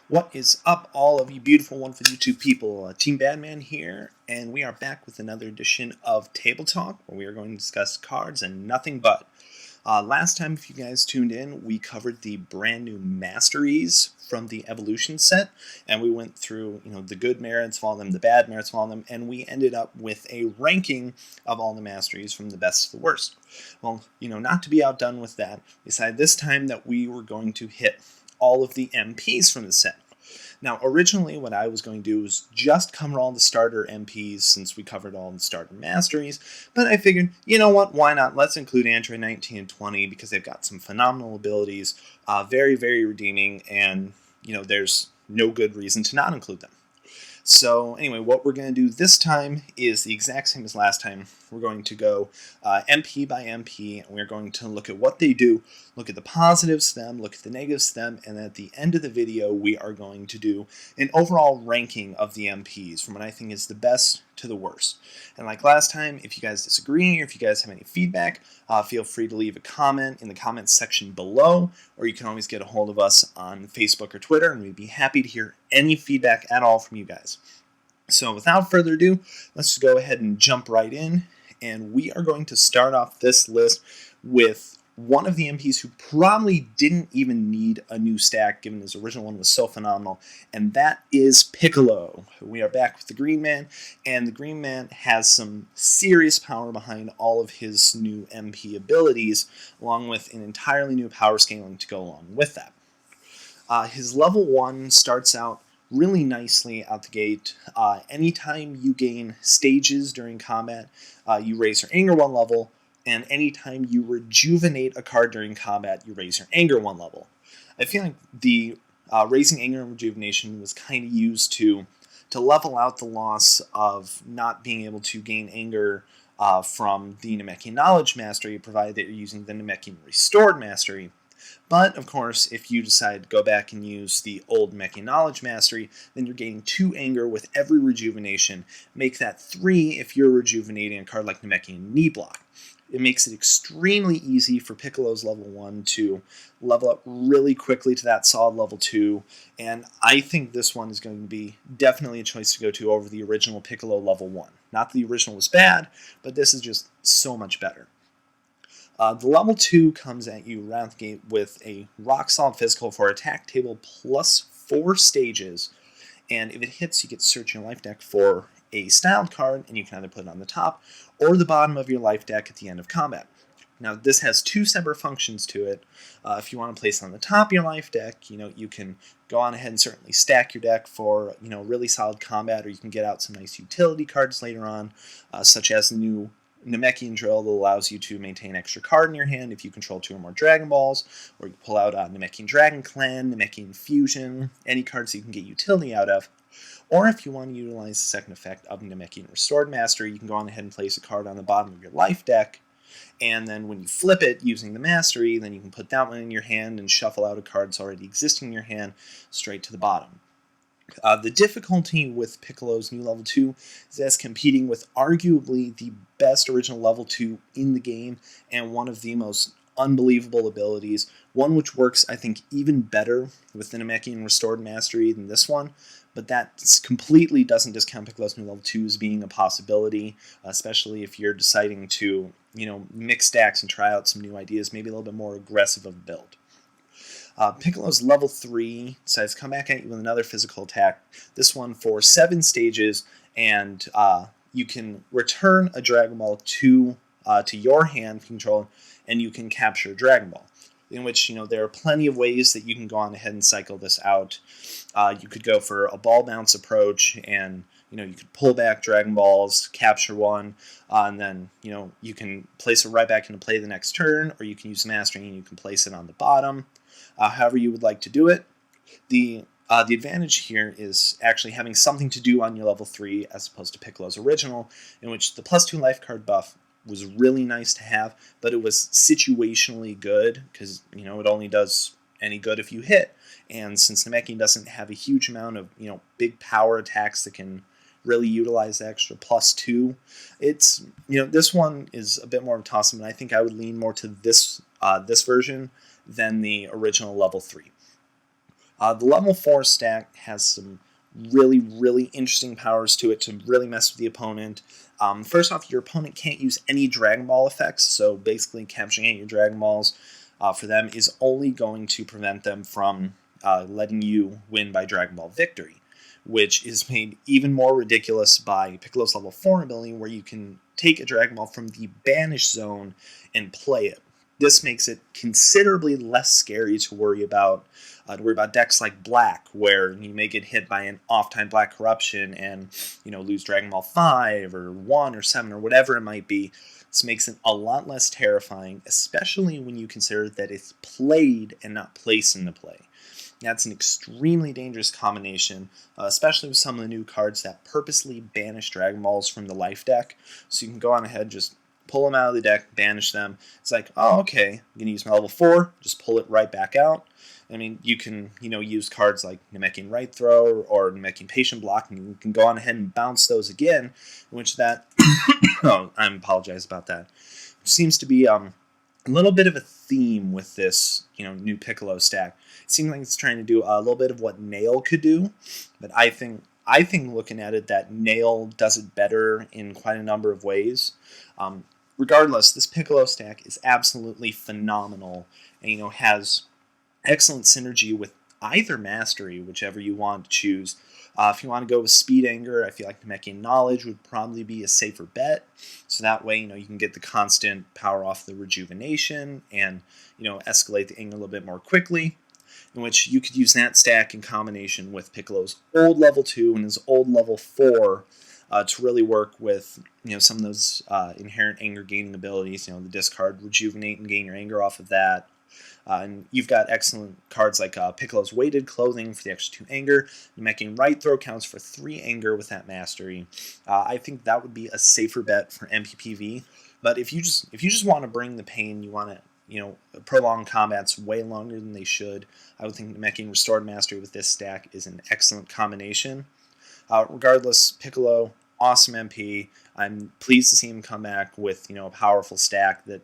What is up, all of you beautiful, wonderful YouTube people? Team Badman here, and we are back with another edition of Table Talk, where we are going to discuss cards and nothing but. Last time, if you guys tuned in, we covered the brand new Masteries from the Evolution set, and we went through, the good merits of all of them, the bad merits of all of them, and we ended up with a ranking of all the Masteries from the best to the worst. Well, not to be outdone with that, we decided this time that we were going to hit all of the MPs from the set. Now, originally, what I was going to do was just cover all the starter MPs since we covered all the starter masteries, but I figured, you know what, why not? Let's include Android 19 and 20 because they've got some phenomenal abilities, very, very redeeming, and, there's no good reason to not include them. So anyway, what we're going to do this time is the exact same as last time. We're going to go MP by MP, and we're going to look at what they do, look at the positives to them, look at the negatives to them, and at the end of the video, we are going to do an overall ranking of the MPs from what I think is the best to the worst. And like last time, if you guys disagree or if you guys have any feedback, feel free to leave a comment in the comments section below, or you can always get a hold of us on Facebook or Twitter, and we'd be happy to hear any feedback at all from you guys. So without further ado, let's just go ahead and jump right in, and we are going to start off this list with one of the MPs who probably didn't even need a new stack given his original one was so phenomenal, and that is Piccolo. We are back with the Green Man, and the Green Man has some serious power behind all of his new MP abilities, along with an entirely new power scaling to go along with that. His level 1 starts out really nicely out the gate. Anytime you gain stages during combat, you raise your anger 1 level, and anytime you rejuvenate a card during combat, you raise your anger 1 level. I feel like the raising anger and rejuvenation was kind of used to level out the loss of not being able to gain anger from the Namekian Knowledge Mastery, provided that you're using the Namekian Restored Mastery. But, of course, if you decide to go back and use the old Namekian Knowledge Mastery, then you're gaining 2 anger with every rejuvenation. Make that 3 if you're rejuvenating a card like Namekian Knee Block. It makes it extremely easy for Piccolo's level 1 to level up really quickly to that solid level 2, and I think this one is going to be definitely a choice to go to over the original Piccolo level 1. Not that the original was bad, but this is just so much better. The level 2 comes at you right out the gate with a rock solid physical for attack table plus 4 stages, and if it hits, you get to search your life deck for a styled card, and you can either put it on the top or the bottom of your life deck at the end of combat. Now, this has 2 separate functions to it. If you want to place it on the top of your life deck, you can go on ahead and certainly stack your deck for, really solid combat, or you can get out some nice utility cards later on, such as the new Namekian Drill that allows you to maintain extra card in your hand if you control 2 or more Dragon Balls, or you can pull out Namekian Dragon Clan, Namekian Fusion, any cards that you can get utility out of. Or if you want to utilize the second effect of Namekian Restored Mastery, you can go on ahead and place a card on the bottom of your life deck, and then when you flip it using the Mastery, then you can put that one in your hand and shuffle out a card that's already existing in your hand straight to the bottom. The difficulty with Piccolo's new level 2 is that it's competing with arguably the best original level 2 in the game and one of the most unbelievable abilities, one which works, I think, even better with the Namekian Restored Mastery than this one, but that completely doesn't discount Piccolo's new level 2 as being a possibility, especially if you're deciding to, mix stacks and try out some new ideas, maybe a little bit more aggressive of a build. Piccolo's level 3 decides to come back at you with another physical attack, this one for 7 stages, and you can return a Dragon Ball to your hand if you control, and you can capture a Dragon Ball. In which, there are plenty of ways that you can go on ahead and cycle this out. You could go for a ball bounce approach, and you could pull back Dragon Balls, capture one, and then you can place it right back into play the next turn, or you can use Mastering and you can place it on the bottom. However you would like to do it. The advantage here is actually having something to do on your level 3 as opposed to Piccolo's original, in which the +2 life card buff was really nice to have, but it was situationally good because it only does any good if you hit, and since Namekian doesn't have a huge amount of big power attacks that can really utilize the extra +2, it's this one is a bit more of a toss-up, and I think I would lean more to this version than the original level 3. The level 4 stack has some really, really interesting powers to it to really mess with the opponent. First off, your opponent can't use any Dragon Ball effects, so basically capturing any of your Dragon Balls for them is only going to prevent them from letting you win by Dragon Ball victory, which is made even more ridiculous by Piccolo's level 4 ability, where you can take a Dragon Ball from the Banish Zone and play it. This makes it considerably less scary to worry about decks like Black, where you may get hit by an off-time Black Corruption and lose Dragon Ball 5 or 1 or 7 or whatever it might be. This makes it a lot less terrifying, especially when you consider that it's played and not placed into play. That's an extremely dangerous combination, especially with some of the new cards that purposely banish Dragon Balls from the life deck. So you can go on ahead, just pull them out of the deck, banish them. It's like, oh, okay, I'm going to use my level 4, just pull it right back out. I mean, you can, use cards like Namekian Right Throw or Namekian Patient Block, and you can go on ahead and bounce those again, which that, oh, I apologize about that, which seems to be a little bit of a theme with this, new Piccolo stack. It seems like it's trying to do a little bit of what Nail could do, but I think looking at it, that Nail does it better in quite a number of ways. Regardless, this Piccolo stack is absolutely phenomenal, and has excellent synergy with either Mastery, whichever you want to choose. If you want to go with Speed Anger, I feel like Namekian Knowledge would probably be a safer bet. So that way, you can get the constant power off the Rejuvenation and, escalate the anger a little bit more quickly, in which you could use that stack in combination with Piccolo's old level 2 and his old level 4 to really work with, some of those inherent anger gaining abilities, the discard, Rejuvenate, and gain your anger off of that. And you've got excellent cards like Piccolo's Weighted Clothing for the extra 2 anger. Namekian Right Throw counts for 3 anger with that Mastery. I think that would be a safer bet for MPPV. But if you just want to bring the pain, you want to prolong combats way longer than they should, I would think Namekian Restored Mastery with this stack is an excellent combination. Regardless, Piccolo, awesome MP. I'm pleased to see him come back with a powerful stack that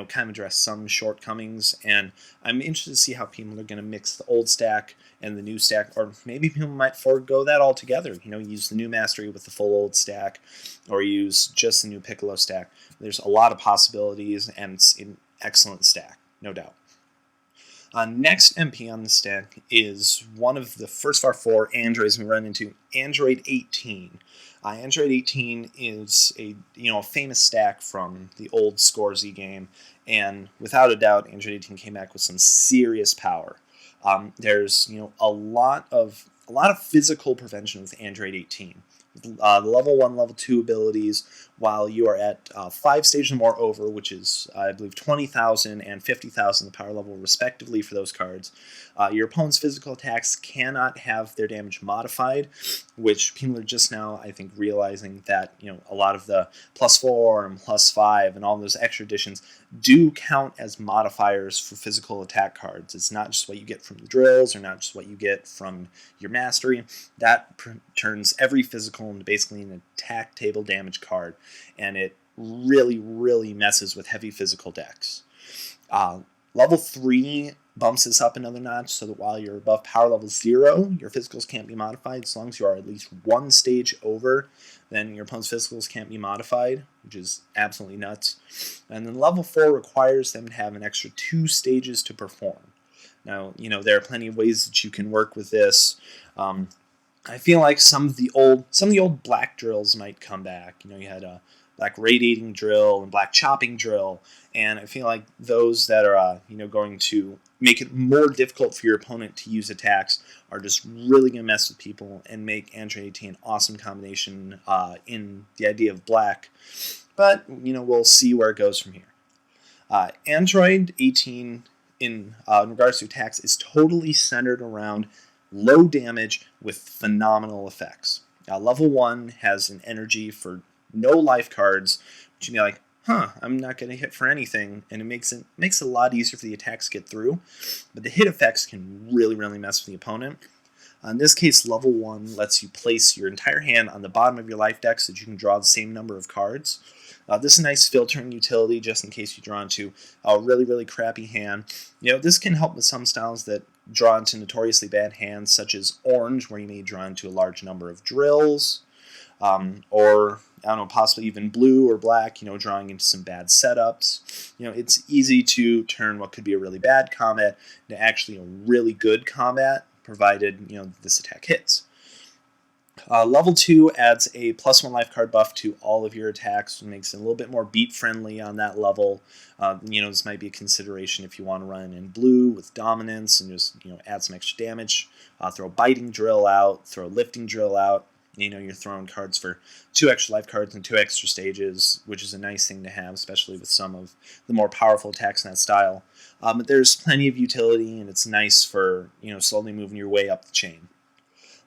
kind of address some shortcomings, and I'm interested to see how people are going to mix the old stack and the new stack, or maybe people might forego that altogether, use the new Mastery with the full old stack, or use just the new Piccolo stack. There's a lot of possibilities, and it's an excellent stack, no doubt. Next MP on the stack is one of the first of our 4 androids we run into, Android 18. Android 18 is a famous stack from the old Scorzy game, and without a doubt, Android 18 came back with some serious power. There's a lot of physical prevention with Android 18. The level 1, level 2 abilities, while you are at 5 stages or more over, which is, I believe, 20,000 and 50,000 the power level, respectively, for those cards. Your opponent's physical attacks cannot have their damage modified, which people are just now, I think, realizing that a lot of the +4 and +5 and all those extra additions do count as modifiers for physical attack cards. It's not just what you get from the drills, or not just what you get from your Mastery. That turns every physical into basically an attack table damage card, and it really, really messes with heavy physical decks. Level 3 bumps this up another notch, so that while you're above power level 0, your physicals can't be modified. As long as you are at least 1 stage over, then your opponent's physicals can't be modified, which is absolutely nuts. And then level 4 requires them to have an extra 2 stages to perform. Now, there are plenty of ways that you can work with this. I feel like some of the old black drills might come back. You had a Black Radiating Drill and Black Chopping Drill, and I feel like those that are going to make it more difficult for your opponent to use attacks are just really going to mess with people and make Android 18 an awesome combination in the idea of black. But we'll see where it goes from here. Android 18 in regards to attacks is totally centered around low damage with phenomenal effects. Level 1 has an energy for no life cards, which you'd be like, I'm not going to hit for anything, and it makes it a lot easier for the attacks to get through, but the hit effects can really, really mess with the opponent. In this case, level 1 lets you place your entire hand on the bottom of your life deck so that you can draw the same number of cards. This is a nice filtering utility just in case you draw into a really, really crappy hand. This can help with some styles that draw into notoriously bad hands such as orange, where you may draw into a large number of drills, or I don't know, possibly even blue or black, drawing into some bad setups. It's easy to turn what could be a really bad combat into actually a really good combat, provided, this attack hits. Level 2 adds a +1 life card buff to all of your attacks, and makes it a little bit more beat friendly on that level. This might be a consideration if you want to run in blue with dominance and just add some extra damage. Throw a biting drill out, throw a lifting drill out. You're throwing cards for 2 extra life cards and 2 extra stages, which is a nice thing to have, especially with some of the more powerful attacks in that style. But there's plenty of utility, and it's nice for slowly moving your way up the chain.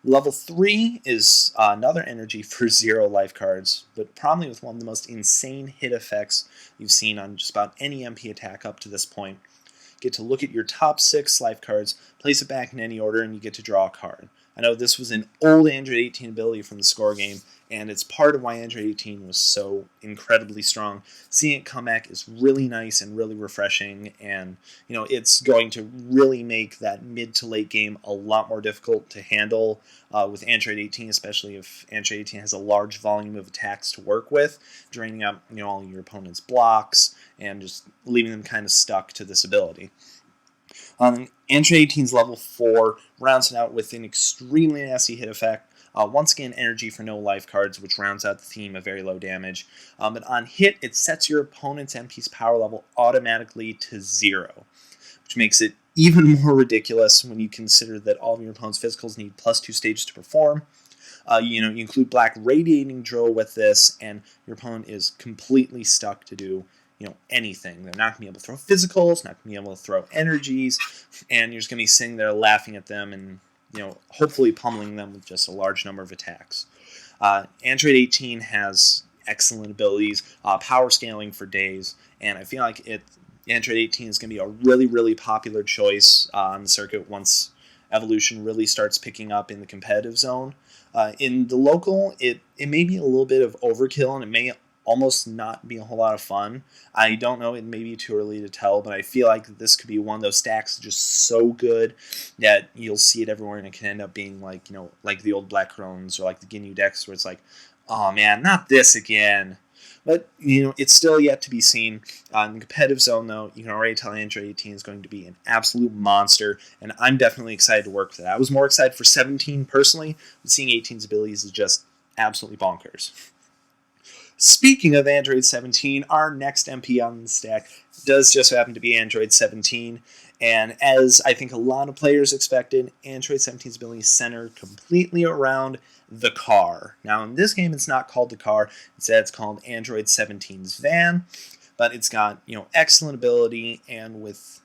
Level 3 is another energy for 0 life cards, but probably with one of the most insane hit effects you've seen on just about any MP attack up to this point. You get to look at your top 6 life cards, place it back in any order, and you get to draw a card. I know this was an old Android 18 ability from the Score game, and it's part of why Android 18 was so incredibly strong. Seeing it come back is really nice and really refreshing, and it's going to really make that mid to late game a lot more difficult to handle with Android 18, especially if Android 18 has a large volume of attacks to work with, draining out all your opponent's blocks and just leaving them kind of stuck to this ability. Android 18's level 4 rounds it out with an extremely nasty hit effect. Once again, energy for no life cards, which rounds out the theme of very low damage. But on hit, it sets your opponent's MP's power level automatically to 0, which makes it even more ridiculous when you consider that all of your opponent's physicals need +2 stages to perform. You include black radiating drill with this, and your opponent is completely stuck to do anything. They're not going to be able to throw physicals, not going to be able to throw energies, and you're just going to be sitting there laughing at them and hopefully pummeling them with just a large number of attacks. Android 18 has excellent abilities, power scaling for days, and I feel like Android 18 is going to be a really, really popular choice on the circuit once Evolution really starts picking up in the competitive zone. In the local, it may be a little bit of overkill, and it may almost not be a whole lot of fun. I don't know, it may be too early to tell, but I feel like this could be one of those stacks just so good that you'll see it everywhere, and it can end up being like, like the old Black Crones or like the Ginyu decks where it's like, oh man, not this again. But, it's still yet to be seen. In the competitive zone, though, you can already tell Android 18 is going to be an absolute monster, and I'm definitely excited to work with it. I was more excited for 17 personally, but seeing 18's abilities is just absolutely bonkers. Speaking of Android 17, our next MP on the stack does just happen to be Android 17, and as I think a lot of players expected, Android 17's abilities center completely around the car. Now, in this game, it's not called the car. Instead, it's called Android 17's van, but it's got excellent ability, and with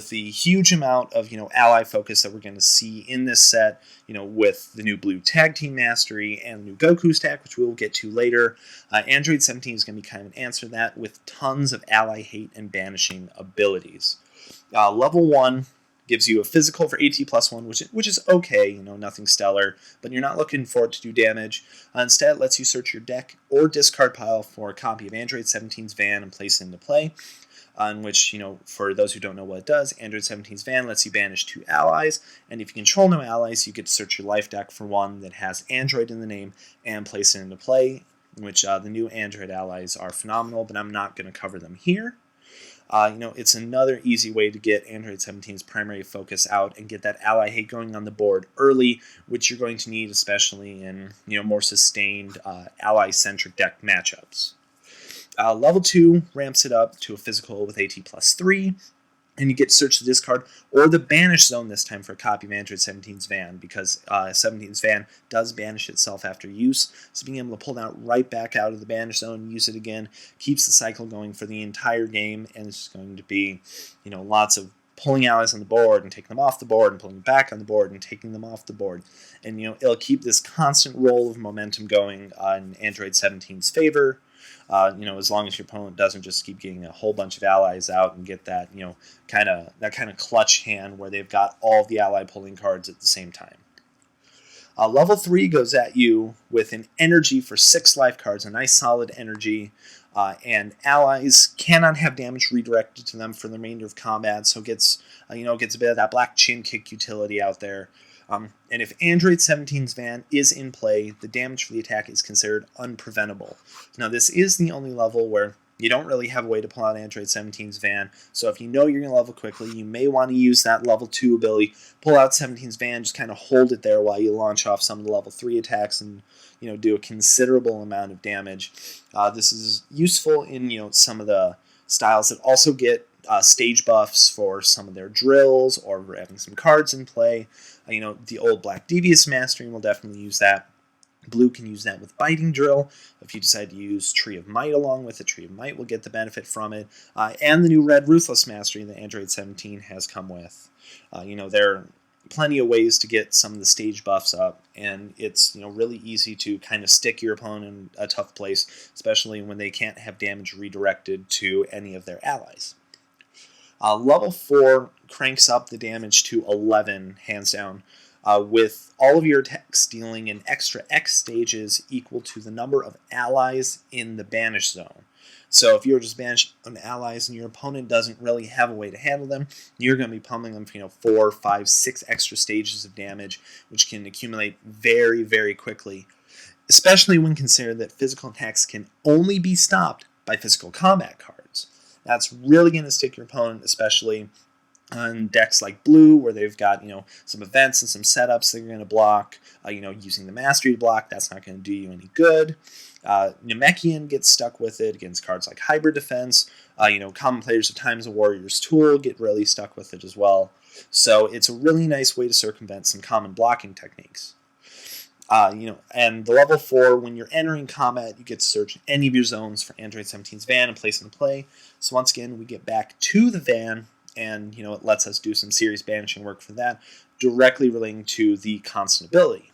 the huge amount of ally focus that we're going to see in this set, with the new blue tag team mastery and the new Goku stack, which we will get to later, Android 17 is going to be kind of an answer to that with tons of ally hate and banishing abilities. Level 1 gives you a physical for AT +1, which is okay, nothing stellar, but you're not looking for it to do damage. Instead, it lets you search your deck or discard pile for a copy of Android 17's van and place it into play. On which, for those who don't know what it does, Android 17's van lets you banish 2 allies, and if you control no allies, you get to search your life deck for one that has Android in the name and place it into play, which the new Android allies are phenomenal, but I'm not going to cover them here. It's another easy way to get Android 17's primary focus out and get that ally hate going on the board early, which you're going to need especially in more sustained ally-centric deck matchups. Level 2 ramps it up to a physical with AT +3, and you get to search the discard or the banish zone this time for a copy of Android 17's van, because 17's van does banish itself after use, so being able to pull that right back out of the banish zone and use it again keeps the cycle going for the entire game, and it's going to be lots of pulling allies on the board and taking them off the board and pulling them back on the board and taking them off the board. And it'll keep this constant roll of momentum going in Android 17's favor. As long as your opponent doesn't just keep getting a whole bunch of allies out and get that, kind of clutch hand where they've got all of the ally pulling cards at the same time. Level 3 goes at you with an energy for 6 life cards, a nice solid energy, and allies cannot have damage redirected to them for the remainder of combat, so it gets gets a bit of that black chin kick utility out there. And if Android 17's Van is in play, the damage for the attack is considered unpreventable. Now, this is the only level where you don't really have a way to pull out Android 17's Van, so if you know you're going to level quickly, you may want to use that level 2 ability, pull out 17's Van, just kind of hold it there while you launch off some of the level 3 attacks and do a considerable amount of damage. This is useful in some of the styles that also get stage buffs for some of their drills or for having some cards in play. The old Black Devious Mastering will definitely use that. Blue can use that with Biting Drill. If you decide to use Tree of Might along with it, Tree of Might will get the benefit from it. And the new Red Ruthless Mastery that Android 17 has come with. There are plenty of ways to get some of the stage buffs up, and it's really easy to kind of stick your opponent in a tough place, especially when they can't have damage redirected to any of their allies. Level 4 cranks up the damage to 11, hands down, with all of your attacks dealing an extra X stages equal to the number of allies in the banish zone. So if you're just banished on allies and your opponent doesn't really have a way to handle them, you're going to be pummeling them for 4, 5, 6 extra stages of damage, which can accumulate very, very quickly, especially when considered that physical attacks can only be stopped by physical combat cards. That's really going to stick your opponent, especially on decks like Blue, where they've got some events and some setups that you're going to block. Using the Mastery to block, that's not going to do you any good. Namekian gets stuck with it against cards like Hybrid Defense. Common players of Times of Warrior's Tool get really stuck with it as well. So it's a really nice way to circumvent some common blocking techniques. And the level 4, when you're entering combat, you get to search any of your zones for Android 17's Van and place it in play. So once again, we get back to the Van, and it lets us do some serious banishing work for that, directly relating to the constant ability.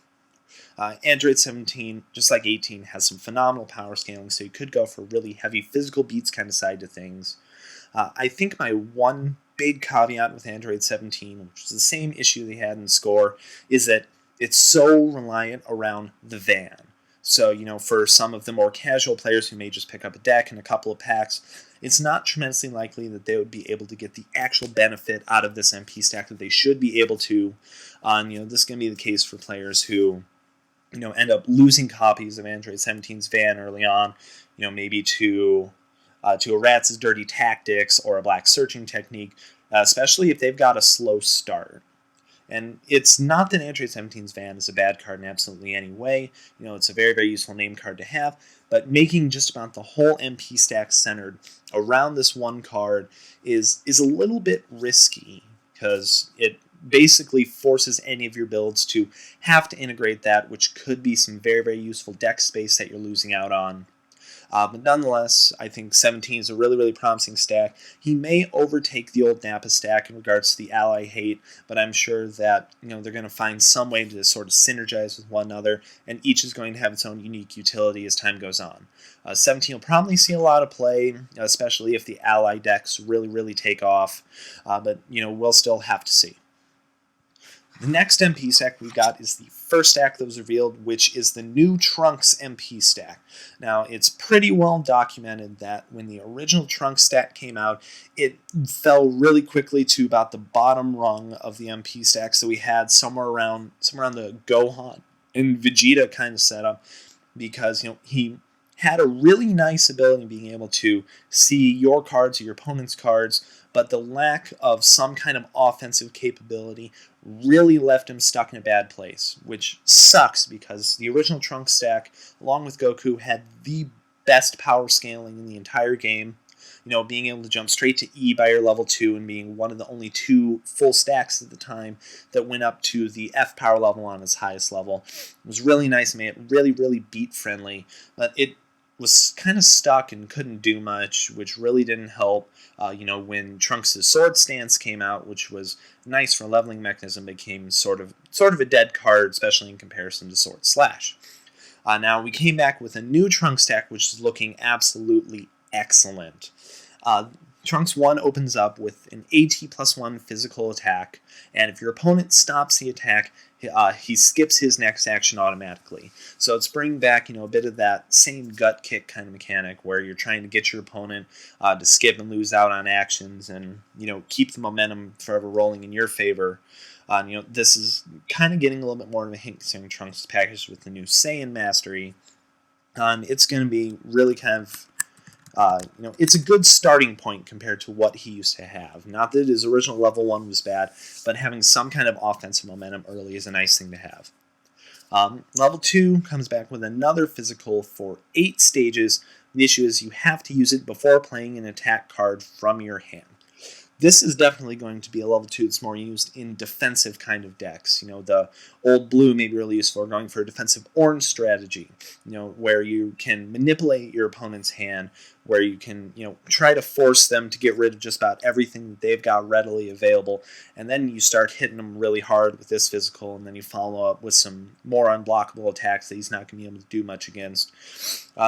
Android 17, just like 18, has some phenomenal power scaling, so you could go for really heavy physical beats kind of side to things. I think my one big caveat with Android 17, which is the same issue they had in Score, is that it's so reliant around the Van. So, for some of the more casual players who may just pick up a deck and a couple of packs, it's not tremendously likely that they would be able to get the actual benefit out of this MP stack that they should be able to. This is going to be the case for players who end up losing copies of Android 17's Van early on, maybe to a Rats' Dirty Tactics or a Black Searching Technique, especially if they've got a slow start. And it's not that Android 17's Van is a bad card in absolutely any way. It's a very, very useful name card to have, but making just about the whole MP stack centered around this one card is a little bit risky, because it basically forces any of your builds to have to integrate that, which could be some very, very useful deck space that you're losing out on. But nonetheless, I think 17 is a really, really promising stack. He may overtake the old Napa stack in regards to the ally hate, but I'm sure that they're going to find some way to sort of synergize with one another, and each is going to have its own unique utility as time goes on. 17 will probably see a lot of play, especially if the ally decks really, really take off, but we'll still have to see. The next MP stack we got is the first stack that was revealed, which is the new Trunks MP stack. Now, it's pretty well documented that when the original Trunks stack came out, it fell really quickly to about the bottom rung of the MP stack, so we had somewhere around the Gohan and Vegeta kind of setup, because he had a really nice ability of being able to see your cards or your opponent's cards, but the lack of some kind of offensive capability really left him stuck in a bad place, which sucks because the original Trunks stack, along with Goku, had the best power scaling in the entire game. Being able to jump straight to E by your level 2 and being one of the only 2 full stacks at the time that went up to the F power level on its highest level. It was really nice, made it really, really beat friendly, but it was kind of stuck and couldn't do much, which really didn't help. When Trunks' Sword Stance came out, which was nice for a leveling mechanism, became sort of a dead card, especially in comparison to Sword Slash. Now we came back with a new Trunks stack, which is looking absolutely excellent. Trunks 1 opens up with an AT+1 physical attack, and if your opponent stops the attack, he skips his next action automatically. So it's bringing back, a bit of that same gut kick kind of mechanic where you're trying to get your opponent to skip and lose out on actions and, keep the momentum forever rolling in your favor. This is kind of getting a little bit more of a hint considering Trunks' package with the new Saiyan Mastery. It's going to be really kind of it's a good starting point compared to what he used to have. Not that his original level 1 was bad, but having some kind of offensive momentum early is a nice thing to have. Level 2 comes back with another physical for 8 stages. The issue is you have to use it before playing an attack card from your hand. This is definitely going to be a level 2 that's more used in defensive kind of decks. The old blue may be really useful for going for a defensive orange strategy, where you can manipulate your opponent's hand, where you can, try to force them to get rid of just about everything that they've got readily available, and then you start hitting them really hard with this physical, and then you follow up with some more unblockable attacks that he's not going to be able to do much against.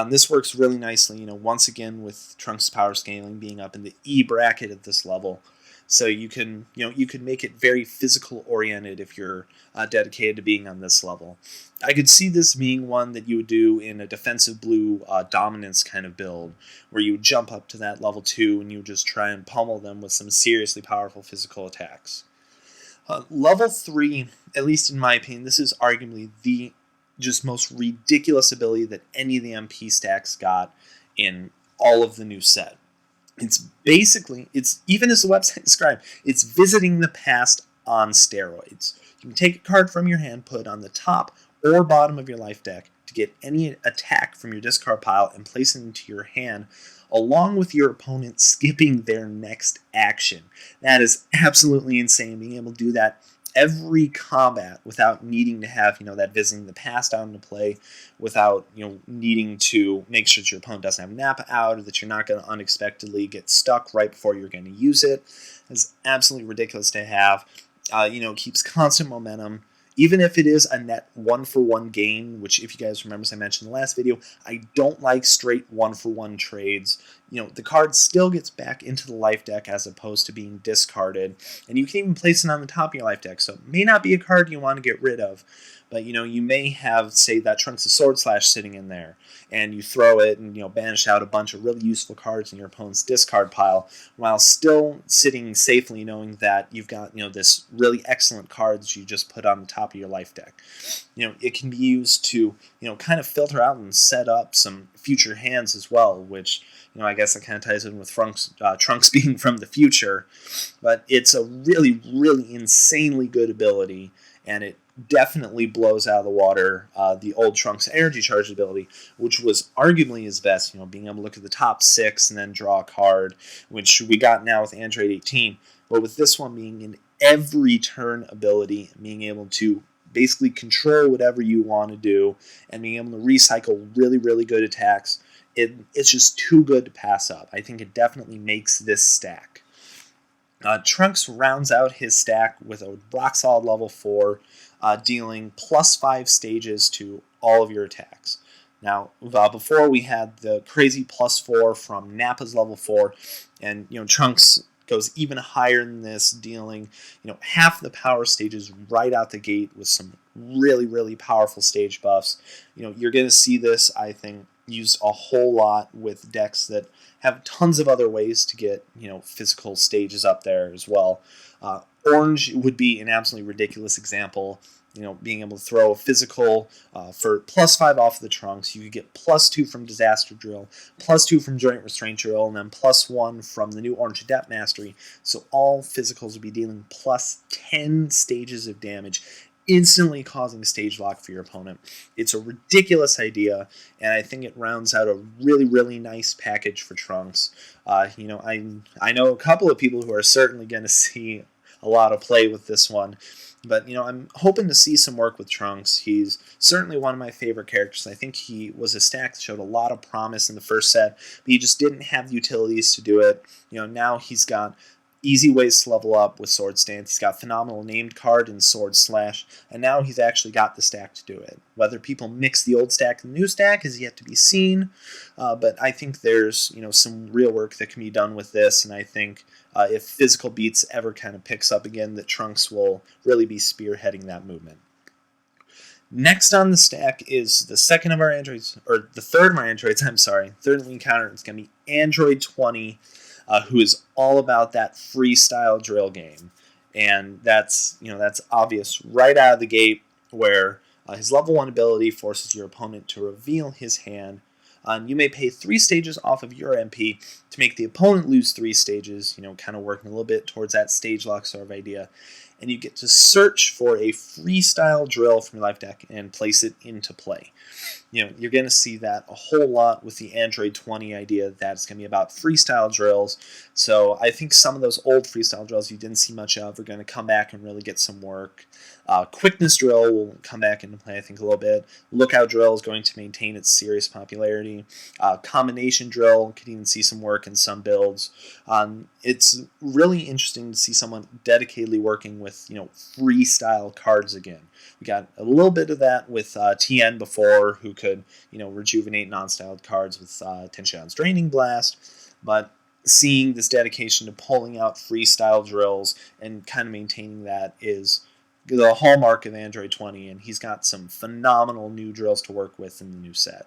This works really nicely, once again with Trunks' power scaling being up in the E bracket at this level. So you can make it very physical oriented if you're dedicated to being on this level. I could see this being one that you would do in a defensive blue dominance kind of build, where you would jump up to that level 2 and you would just try and pummel them with some seriously powerful physical attacks. Level 3, at least in my opinion, this is arguably the just most ridiculous ability that any of the MP stacks got in all of the new set. It's even as the website described, it's visiting the past on steroids. You can take a card from your hand, put it on the top or bottom of your life deck to get any attack from your discard pile and place it into your hand, along with your opponent skipping their next action. That is absolutely insane, being able to do that every combat without needing to have, that visiting the past out into play, without, needing to make sure that your opponent doesn't have Napa out, or that you're not going to unexpectedly get stuck right before you're going to use it. It's absolutely ridiculous to have. Keeps constant momentum. Even if it is a net 1-for-1 gain, which if you guys remember, as I mentioned in the last video, I don't like straight 1-for-1 trades. The card still gets back into the life deck as opposed to being discarded. And you can even place it on the top of your life deck. So it may not be a card you want to get rid of. But, you may have, say, that Trunks of Sword Slash sitting in there. And you throw it and, banish out a bunch of really useful cards in your opponent's discard pile, while still sitting safely knowing that you've got, this really excellent card that you just put on the top of your life deck. It can be used to, kind of filter out and set up some future hands as well, which, I guess that kind of ties in with Trunks being from the future. But it's a really, really insanely good ability, and it definitely blows out of the water the old Trunks energy charge ability, which was arguably his best, being able to look at the top 6 and then draw a card, which we got now with Android 18. But with this one being an every turn ability, being able to basically control whatever you want to do, and being able to recycle really, really good attacks, it's just too good to pass up. I think it definitely makes this stack. Trunks rounds out his stack with a rock solid level 4, dealing +5 stages to all of your attacks. Now, before we had the crazy +4 from Nappa's level 4, and Trunks goes even higher than this, dealing half the power stages right out the gate with some really, really powerful stage buffs. You're going to see this, I think, used a whole lot with decks that have tons of other ways to get physical stages up there as well. Orange would be an absolutely ridiculous example. Being able to throw a physical for +5 off the Trunks. You could get +2 from Disaster Drill, +2 from Joint Restraint Drill, and then +1 from the new Orange Adept Mastery. So all physicals would be dealing +10 stages of damage, instantly causing stage lock for your opponent. It's a ridiculous idea, and I think it rounds out a really, really nice package for Trunks. I know a couple of people who are certainly going to see a lot of play with this one. But, I'm hoping to see some work with Trunks. He's certainly one of my favorite characters. I think he was a stack that showed a lot of promise in the first set, but he just didn't have the utilities to do it. Now he's got easy ways to level up with Sword Stance. He's got phenomenal named card in Sword Slash, and now he's actually got the stack to do it. Whether people mix the old stack and the new stack is yet to be seen, but I think there's some real work that can be done with this, and I think if Physical Beats ever kind of picks up again, that Trunks will really be spearheading that movement. Next on the stack is the second of our androids, or the third of our androids, I'm sorry. Third we encounter is going to be Android 20, who is all about that freestyle drill game. And that's obvious right out of the gate, where his level 1 ability forces your opponent to reveal his hand. You may pay 3 stages off of your MP to make the opponent lose 3 stages, kind of working a little bit towards that stage lock sort of idea. And you get to search for a freestyle drill from your life deck and place it into play. You're going to see that a whole lot with the Android 20 idea that it's going to be about freestyle drills. So I think some of those old freestyle drills you didn't see much of are going to come back and really get some work. Quickness drill will come back into play, I think, a little bit. Lookout drill is going to maintain its serious popularity. Combination drill could even see some work in some builds. It's really interesting to see someone dedicatedly working with freestyle cards again. We got a little bit of that with TN before, who could rejuvenate non-styled cards with Tension's Draining Blast, but seeing this dedication to pulling out freestyle drills and kind of maintaining that is the hallmark of Android 20, and he's got some phenomenal new drills to work with in the new set.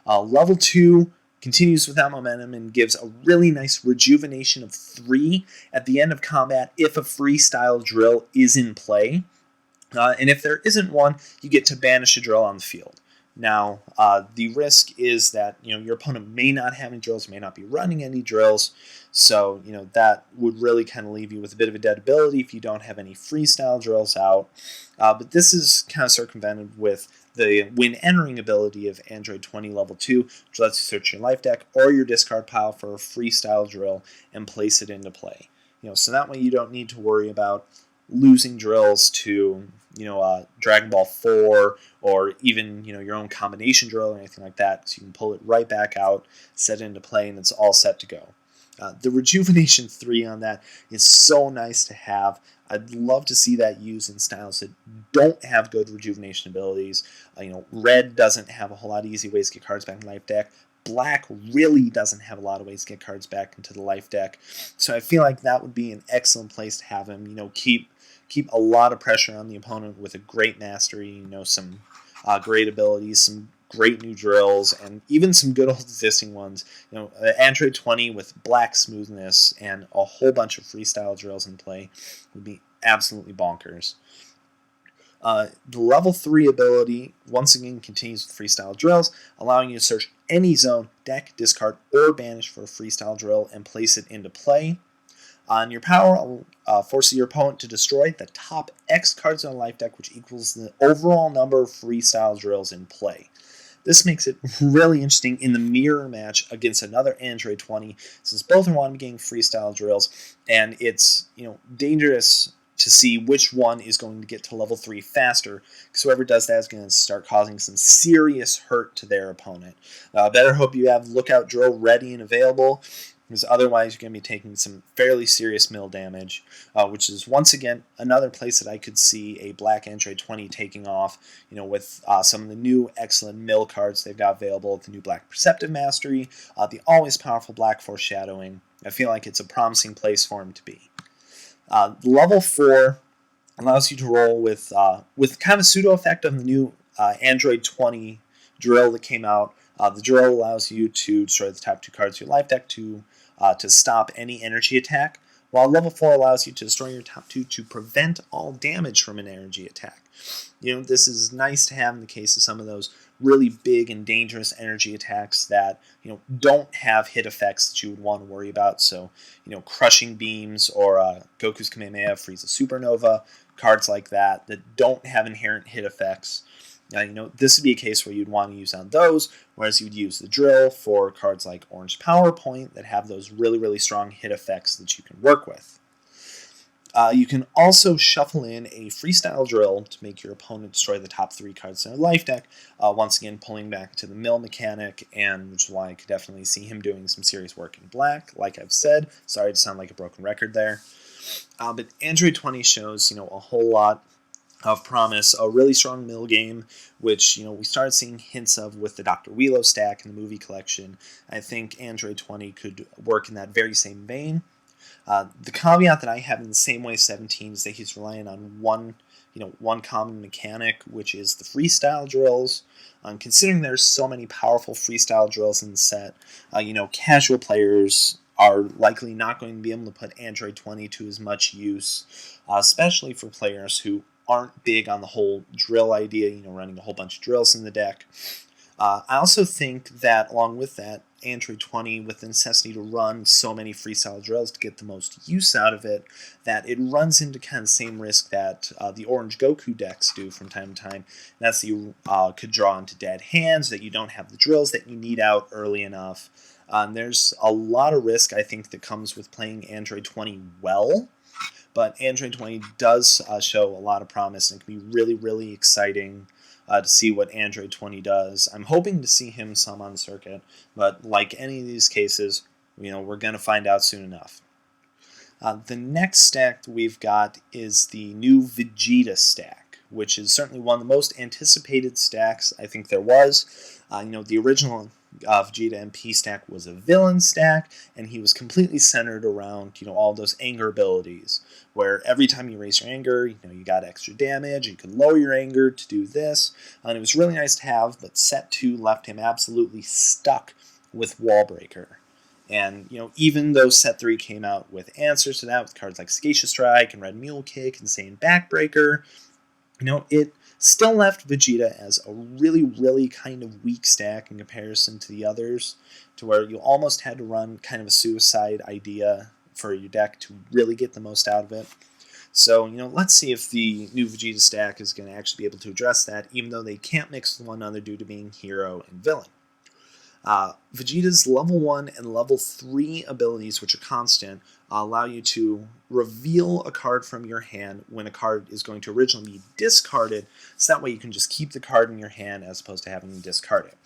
Level 2 continues with that momentum and gives a really nice rejuvenation of 3 at the end of combat if a freestyle drill is in play. And if there isn't one, you get to banish a drill on the field. Now, the risk is that your opponent may not have any drills, may not be running any drills, so that would really kind of leave you with a bit of a dead ability if you don't have any freestyle drills out. But this is kind of circumvented with the when entering ability of Android 20 level 2, which lets you search your life deck or your discard pile for a freestyle drill and place it into play. So that way you don't need to worry about losing drills to Dragon Ball 4 or even your own combination drill or anything like that. So you can pull it right back out, set it into play, and it's all set to go. The Rejuvenation 3 on that is so nice to have. I'd love to see that used in styles that don't have good rejuvenation abilities. Red doesn't have a whole lot of easy ways to get cards back in life deck. Black really doesn't have a lot of ways to get cards back into the life deck. So I feel like that would be an excellent place to have him. Keep a lot of pressure on the opponent with a great mastery, some great abilities, some great new drills, and even some good old existing ones. Android 20 with black smoothness and a whole bunch of freestyle drills in play would be absolutely bonkers. The level 3 ability, once again, continues with freestyle drills, allowing you to search any zone, deck, discard, or banish for a freestyle drill and place it into play. On your power, forces your opponent to destroy the top X cards on the life deck, which equals the overall number of freestyle drills in play. This makes it really interesting in the mirror match against another Android 20, since both are wanting to be getting freestyle drills, and it's dangerous to see which one is going to get to level 3 faster, because whoever does that is going to start causing some serious hurt to their opponent. Better hope you have Lookout Drill ready and available, because otherwise you're going to be taking some fairly serious mill damage, which is once again another place that I could see a black Android 20 taking off, with some of the new excellent mill cards they've got available, the new Black Perceptive Mastery, the always powerful Black Foreshadowing. I feel like it's a promising place for him to be. Level 4 allows you to roll with kind of pseudo effect of the new Android 20 drill that came out. The drill allows you to destroy the top 2 cards of your life deck to stop any energy attack, while level 4 allows you to destroy your top 2 to prevent all damage from an energy attack. This is nice to have in the case of some of those really big and dangerous energy attacks that don't have hit effects that you would want to worry about. So crushing beams or Goku's Kamehameha freeze a supernova, cards like that don't have inherent hit effects. This would be a case where you'd want to use on those, whereas you'd use the drill for cards like Orange PowerPoint that have those really, really strong hit effects that you can work with. You can also shuffle in a freestyle drill to make your opponent destroy the top 3 cards in their life deck, once again pulling back to the mill mechanic, and which is why I could definitely see him doing some serious work in black, like I've said. Sorry to sound like a broken record there. But Android 20 shows a whole lot of promise, a really strong mill game, which we started seeing hints of with the Dr. Wheelo stack in the movie collection. I think Android 20 could work in that very same vein. The caveat that I have in the same way 17 is that he's relying on one one common mechanic, which is the freestyle drills. Considering there's so many powerful freestyle drills in the set, casual players are likely not going to be able to put Android 20 to as much use, especially for players who aren't big on the whole drill idea, running a whole bunch of drills in the deck. I also think that along with that, Android 20, with the necessity to run so many freestyle drills to get the most use out of it, that it runs into kind of the same risk that the Orange Goku decks do from time to time. And that's that you could draw into dead hands, that you don't have the drills that you need out early enough. There's a lot of risk, I think, that comes with playing Android 20 well. But Android 20 does show a lot of promise and can be really, really exciting to see what Android 20 does. I'm hoping to see him some on the circuit, but like any of these cases, we're going to find out soon enough. The next stack that we've got is the new Vegeta stack, which is certainly one of the most anticipated stacks I think there was. The original Vegeta MP stack was a villain stack, and he was completely centered around all those anger abilities, where every time you raise your anger, you got extra damage. You could lower your anger to do this, and it was really nice to have. But set 2 left him absolutely stuck with Wallbreaker. And even though set 3 came out with answers to that, with cards like Sagacious Strike and Red Mule Kick and Saiyan Backbreaker, it still left Vegeta as a really, really kind of weak stack in comparison to the others, to where you almost had to run kind of a suicide idea for your deck to really get the most out of it. So, let's see if the new Vegeta stack is going to actually be able to address that, even though they can't mix with one another due to being hero and villain. Vegeta's level 1 and level 3 abilities, which are constant, allow you to reveal a card from your hand when a card is going to originally be discarded, so that way you can just keep the card in your hand as opposed to having to discard it.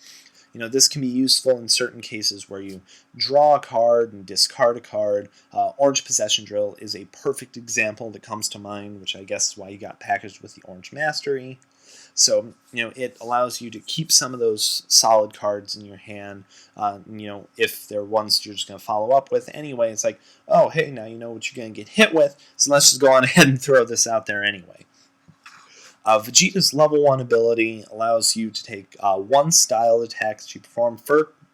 This can be useful in certain cases where you draw a card and discard a card. Orange Possession Drill is a perfect example that comes to mind, which I guess is why you got packaged with the Orange Mastery. So, it allows you to keep some of those solid cards in your hand, if they're ones you're just going to follow up with anyway. It's like, oh, hey, now you know what you're going to get hit with, so let's just go on ahead and throw this out there anyway. Vegeta's level 1 ability allows you to take 1 style attack that you perform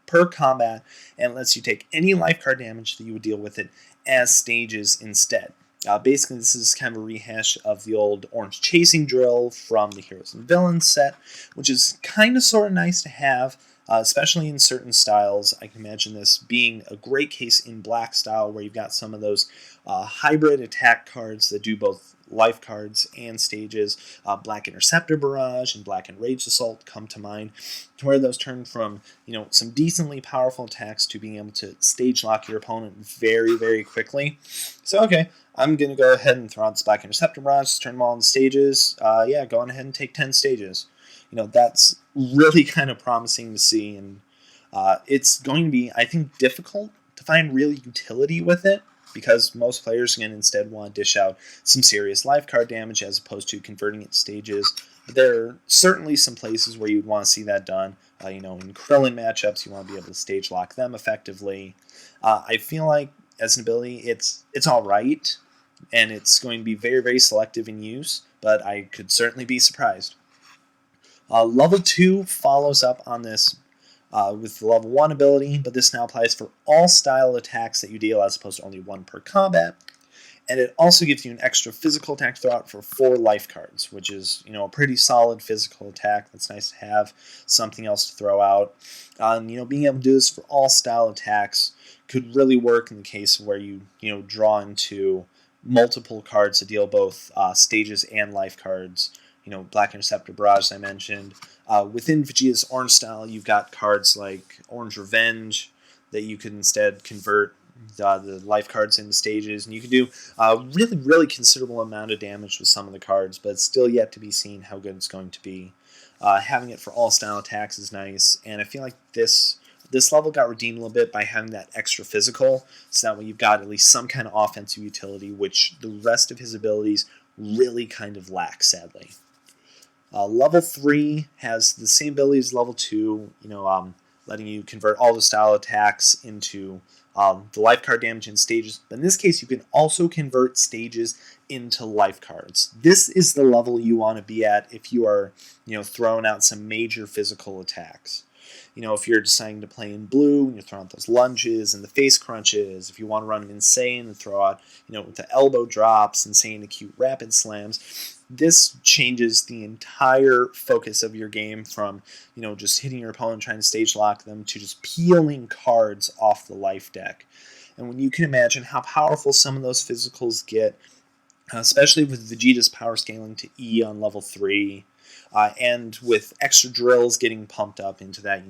per combat, and lets you take any life card damage that you would deal with it as stages instead. Basically, this is kind of a rehash of the old Orange Chasing Drill from the Heroes and Villains set, which is kind of sort of nice to have, especially in certain styles. I can imagine this being a great case in Black style, where you've got some of those hybrid attack cards that do both life cards and stages. Black Interceptor Barrage and Black Enraged Assault come to mind, to where those turn from some decently powerful attacks to being able to stage lock your opponent very, very quickly. So okay, I'm going to go ahead and throw out this Black Interceptor Barrage, turn them all into stages. Yeah, go on ahead and take 10 stages. That's really kind of promising to see, and it's going to be, I think, difficult to find real utility with it, because most players are going to instead want to dish out some serious life card damage as opposed to converting it to stages. But there are certainly some places where you'd want to see that done. In Krillin matchups, you want to be able to stage lock them effectively. I feel like, as an ability, it's all right, and it's going to be very, very selective in use, but I could certainly be surprised. Level 2 follows up on this with the level 1 ability, but this now applies for all style attacks that you deal as opposed to only 1 per combat. And it also gives you an extra physical attack to throw out for 4 life cards, which is a pretty solid physical attack. That's nice to have something else to throw out. Being able to do this for all style attacks could really work in the case where you draw into multiple cards to deal both stages and life cards. Black Interceptor Barrage, as I mentioned. Within Vegeta's Orange style, you've got cards like Orange Revenge that you can instead convert the life cards into stages, and you can do a really, really considerable amount of damage with some of the cards, but it's still yet to be seen how good it's going to be. Having it for all style attacks is nice, and I feel like this level got redeemed a little bit by having that extra physical, so that way you've got at least some kind of offensive utility, which the rest of his abilities really kind of lack, sadly. Level 3 has the same ability as level 2, letting you convert all the style attacks into the life card damage in stages. But in this case, you can also convert stages into life cards. This is the level you want to be at if you are, throwing out some major physical attacks. If you're deciding to play in blue and you're throwing out those lunges and the face crunches, if you want to run them insane and throw out, the elbow drops, insane acute rapid slams, this changes the entire focus of your game from, just hitting your opponent, trying to stage lock them, to just peeling cards off the life deck. And when you can imagine how powerful some of those physicals get, especially with Vegeta's power scaling to E on level 3, and with extra drills getting pumped up into that,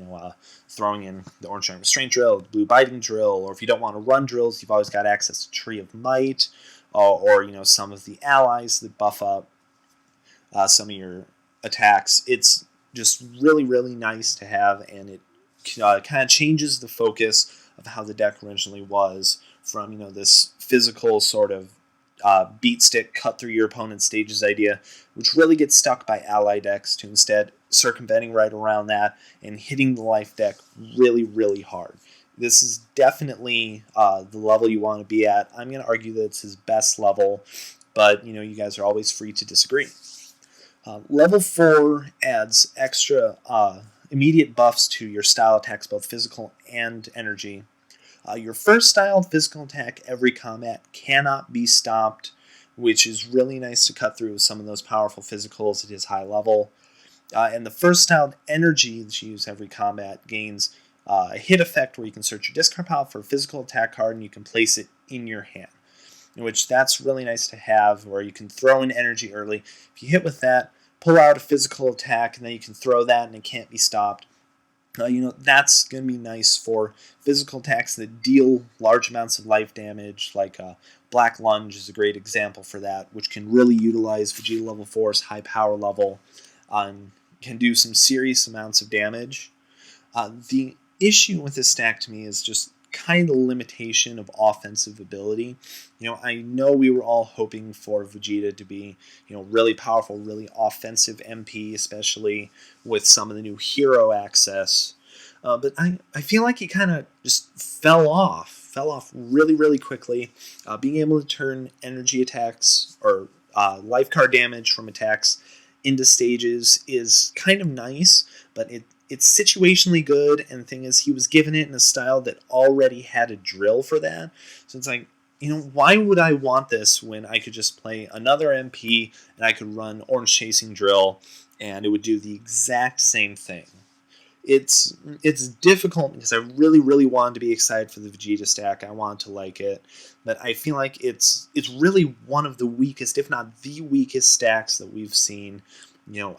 throwing in the orange giant restraint drill, the blue biting drill, or if you don't want to run drills, you've always got access to Tree of Might, or some of the allies that buff up some of your attacks. It's just really, really nice to have, and it kind of changes the focus of how the deck originally was from, this physical sort of beat stick, cut through your opponent's stages idea, which really gets stuck by ally decks, to instead circumventing right around that and hitting the life deck really, really hard. This is definitely the level you want to be at. I'm going to argue that it's his best level, but you guys are always free to disagree. Level 4 adds extra immediate buffs to your style attacks, both physical and energy. Your first styled physical attack every combat cannot be stopped, which is really nice to cut through with some of those powerful physicals at his high level. And the first styled energy that you use every combat gains a hit effect where you can search your discard pile for a physical attack card and you can place it in your hand, which that's really nice to have, where you can throw in energy early. If you hit with that, pull out a physical attack, and then you can throw that and it can't be stopped. That's going to be nice for physical attacks that deal large amounts of life damage, like Black Lunge is a great example for that, which can really utilize Vegeta level 4's high power level, can do some serious amounts of damage. The issue with this stack to me is just kind of limitation of offensive ability. I know we were all hoping for Vegeta to be, really powerful, really offensive MP, especially with some of the new hero access. But I feel like he kind of just fell off really, really quickly. Being able to turn energy attacks or life card damage from attacks into stages is kind of nice, but it's situationally good, and the thing is, he was given it in a style that already had a drill for that. So it's like, why would I want this when I could just play another MP and I could run Orange Chasing Drill and it would do the exact same thing? It's difficult because I really, really wanted to be excited for the Vegeta stack. I wanted to like it, but I feel like it's really one of the weakest, if not the weakest, stacks that we've seen,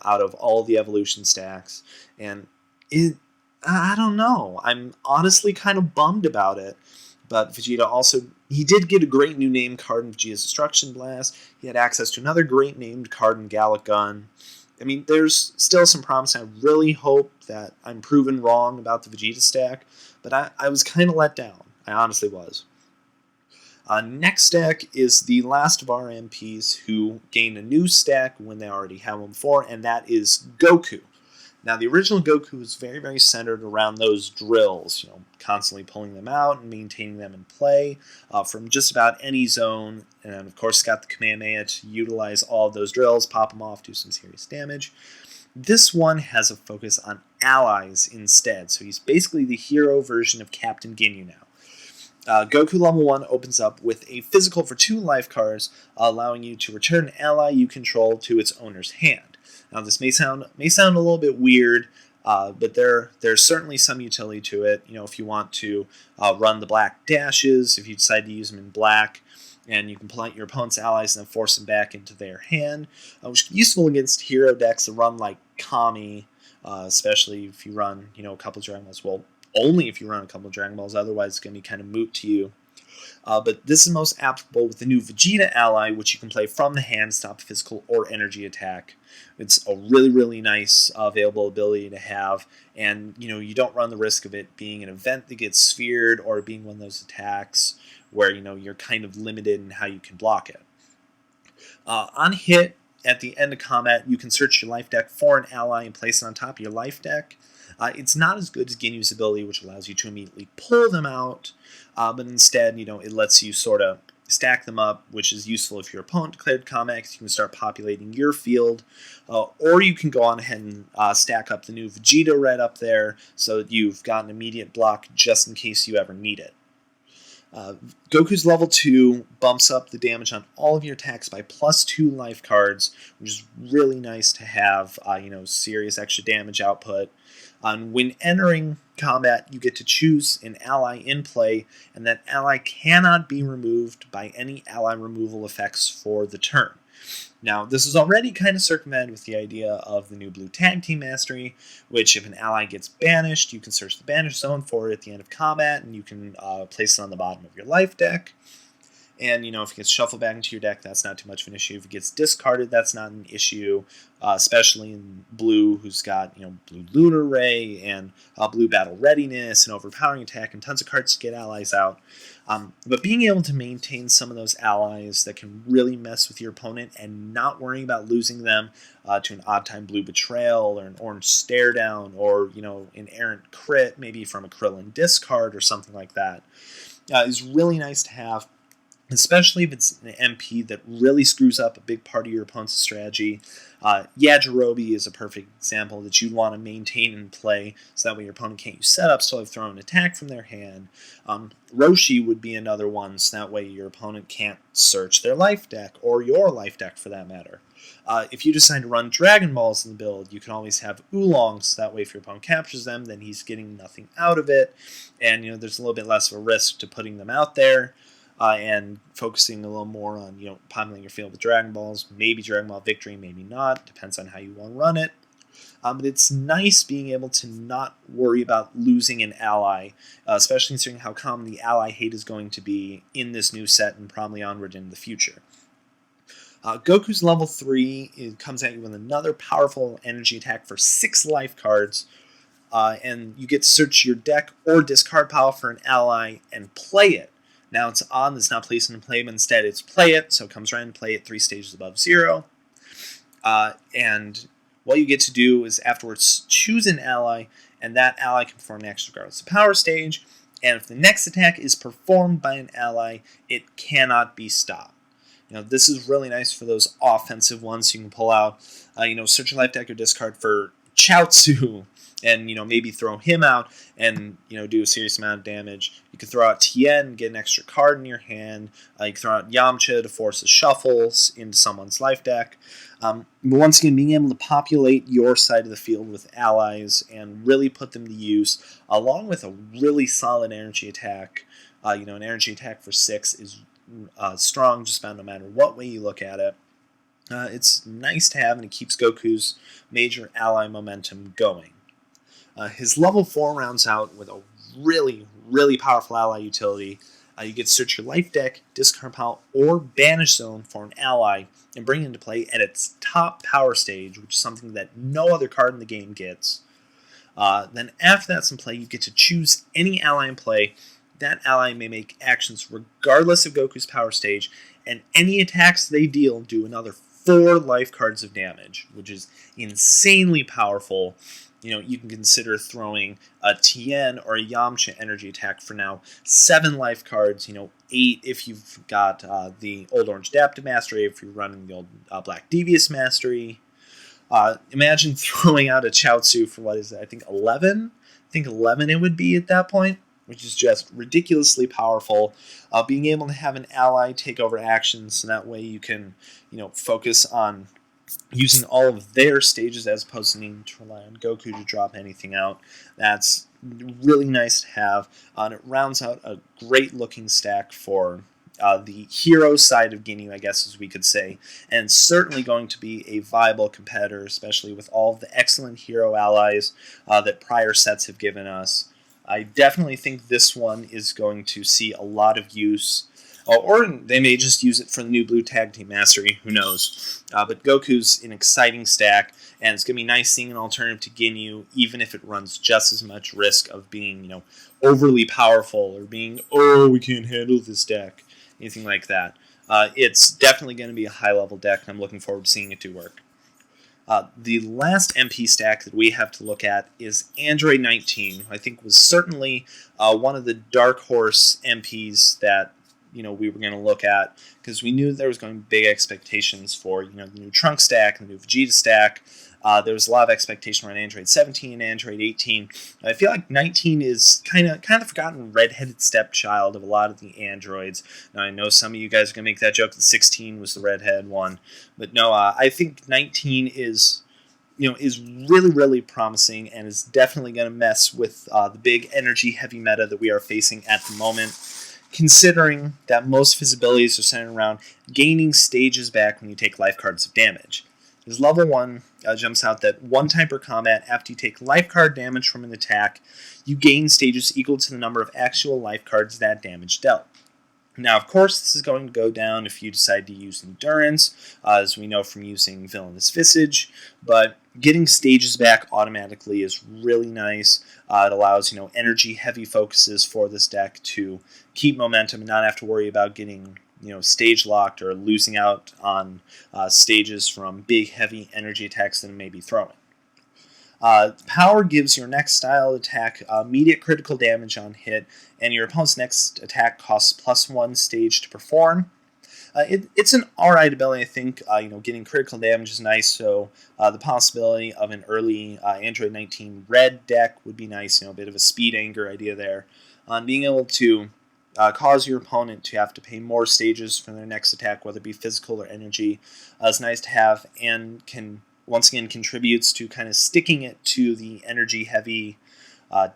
out of all the evolution stacks. And I don't know. I'm honestly kind of bummed about it. But Vegeta also, he did get a great new name card in Vegeta's Destruction Blast. He had access to another great named card in Gallic Gun. I mean, there's still some promise. I really hope that I'm proven wrong about the Vegeta stack. But I was kind of let down. I honestly was. Next stack is the last of our MPs who gained a new stack when they already had one before, and that is Goku. Now, the original Goku was very, very centered around those drills, constantly pulling them out and maintaining them in play from just about any zone. And, of course, got the Kamehameha to utilize all of those drills, pop them off, do some serious damage. This one has a focus on allies instead, so he's basically the hero version of Captain Ginyu now. Goku level 1 opens up with a physical for 2 life cards, allowing you to return an ally you control to its owner's hand. Now, this may sound a little bit weird, but there's certainly some utility to it. If you want to run the black dashes, if you decide to use them in black, and you can pull out your opponent's allies and then force them back into their hand, which is useful against hero decks that run like Kami, especially if you run a couple of Dragon Balls. Well, only if you run a couple of Dragon Balls, otherwise it's going to be kind of moot to you. But this is most applicable with the new Vegeta ally, which you can play from the hand, stop a physical or energy attack. It's a really, really nice available ability to have, and you don't run the risk of it being an event that gets sphered or being one of those attacks where you're kind of limited in how you can block it. On hit, at the end of combat, you can search your life deck for an ally and place it on top of your life deck. It's not as good as Ginyu's ability, which allows you to immediately pull them out, but instead, it lets you sort of stack them up, which is useful if your opponent declared combat, because you can start populating your field, or you can go on ahead and stack up the new Vegeta red up there, so that you've got an immediate block just in case you ever need it. Goku's level 2 bumps up the damage on all of your attacks by +2 life cards, which is really nice to have, serious extra damage output. When entering combat, you get to choose an ally in play, and that ally cannot be removed by any ally removal effects for the turn. Now, this is already kind of circumvented with the idea of the new blue tag team mastery, which if an ally gets banished, you can search the banish zone for it at the end of combat, and you can place it on the bottom of your life deck. And, if it gets shuffled back into your deck, that's not too much of an issue. If it gets discarded, that's not an issue, especially in blue, who's got, blue Lunar Ray and blue Battle Readiness and Overpowering Attack and tons of cards to get allies out. But being able to maintain some of those allies that can really mess with your opponent and not worrying about losing them to an odd time blue Betrayal or an orange Stare Down or, an errant crit, maybe from a Krillin discard or something like that, is really nice to have. Especially if it's an MP that really screws up a big part of your opponent's strategy. Yajirobe is a perfect example that you'd want to maintain and play, so that way your opponent can't use setups till they've thrown an attack from their hand. Roshi would be another one, so that way your opponent can't search their life deck, or your life deck for that matter. If you decide to run Dragon Balls in the build, you can always have Oolongs, so that way if your opponent captures them, then he's getting nothing out of it, and there's a little bit less of a risk to putting them out there. And focusing a little more on, populating your field with Dragon Balls, maybe Dragon Ball Victory, maybe not, depends on how you want to run it. But it's nice being able to not worry about losing an ally, especially considering how common the ally hate is going to be in this new set and probably onward in the future. Goku's level 3 comes at you with another powerful energy attack for 6 life cards, and you get to search your deck or discard pile for an ally and play it. Now it's on, it's not placed in play, but instead it's play it, so it comes right and play it 3 stages above 0. And what you get to do is afterwards choose an ally, and that ally can perform an action regardless of power stage, and if the next attack is performed by an ally, it cannot be stopped. This is really nice for those offensive ones. You can pull out, search your life deck or discard for Chaozu, and maybe throw him out and do a serious amount of damage. You can throw out Tien, get an extra card in your hand. You can throw out Yamcha to force a shuffles into someone's life deck. But once again, being able to populate your side of the field with allies and really put them to use, along with a really solid energy attack. An energy attack for 6 is strong just about no matter what way you look at it. It's nice to have, and it keeps Goku's major ally momentum going. His level 4 rounds out with a really, really powerful ally utility. You get to search your life deck, discard pile, or banish zone for an ally and bring it into play at its top power stage, which is something that no other card in the game gets. Then after that's in play, you get to choose any ally in play. That ally may make actions regardless of Goku's power stage, and any attacks they deal do another 4 life cards of damage, which is insanely powerful. You can consider throwing a Tien or a Yamcha energy attack for now 7 life cards, 8 if you've got the Old Orange Adaptive Mastery, if you're running the old Black Devious Mastery. Imagine throwing out a Chaozu for, what is it, I think 11? I think 11 it would be at that point, which is just ridiculously powerful. Being able to have an ally take over actions, so that way you can, focus on using all of their stages as opposed to needing to rely on Goku to drop anything out. That's really nice to have. And it rounds out a great looking stack for the hero side of Ginyu, I guess as we could say, and certainly going to be a viable competitor, especially with all of the excellent hero allies that prior sets have given us. I definitely think this one is going to see a lot of use. Or they may just use it for the new Blue Tag Team Mastery, who knows. But Goku's an exciting stack, and it's going to be nice seeing an alternative to Ginyu, even if it runs just as much risk of being, overly powerful, or being, we can't handle this deck, anything like that. It's definitely going to be a high-level deck, and I'm looking forward to seeing it do work. The last MP stack that we have to look at is Android 19. I think was certainly one of the dark horse MPs that we were going to look at, because we knew there was going to be big expectations for the new Trunk stack, the new Vegeta stack. There was a lot of expectation around Android 17 and Android 18. I feel like 19 is kind of forgotten redheaded stepchild of a lot of the Androids. Now, I know some of you guys are going to make that joke that 16 was the redhead one, but no, I think 19 is really promising, and is definitely going to mess with the big energy heavy meta that we are facing at the moment, considering that most of his abilities are centered around gaining stages back when you take life cards of damage. His level 1 jumps out that one time per combat, after you take life card damage from an attack, you gain stages equal to the number of actual life cards that damage dealt. Now, of course, this is going to go down if you decide to use Endurance, as we know from using Villainous Visage, but getting stages back automatically is really nice. It allows energy-heavy focuses for this deck to keep momentum and not have to worry about getting stage locked or losing out on stages from big heavy energy attacks that it may be throwing. Power gives your next style attack immediate critical damage on hit, and your opponent's next attack costs +1 stage to perform. It's an alright ability, I think. Getting critical damage is nice, so the possibility of an early Android 19 red deck would be nice. A bit of a speed anger idea there. Being able to cause your opponent to have to pay more stages for their next attack, whether it be physical or energy, is nice to have, and can once again contributes to kind of sticking it to the energy heavy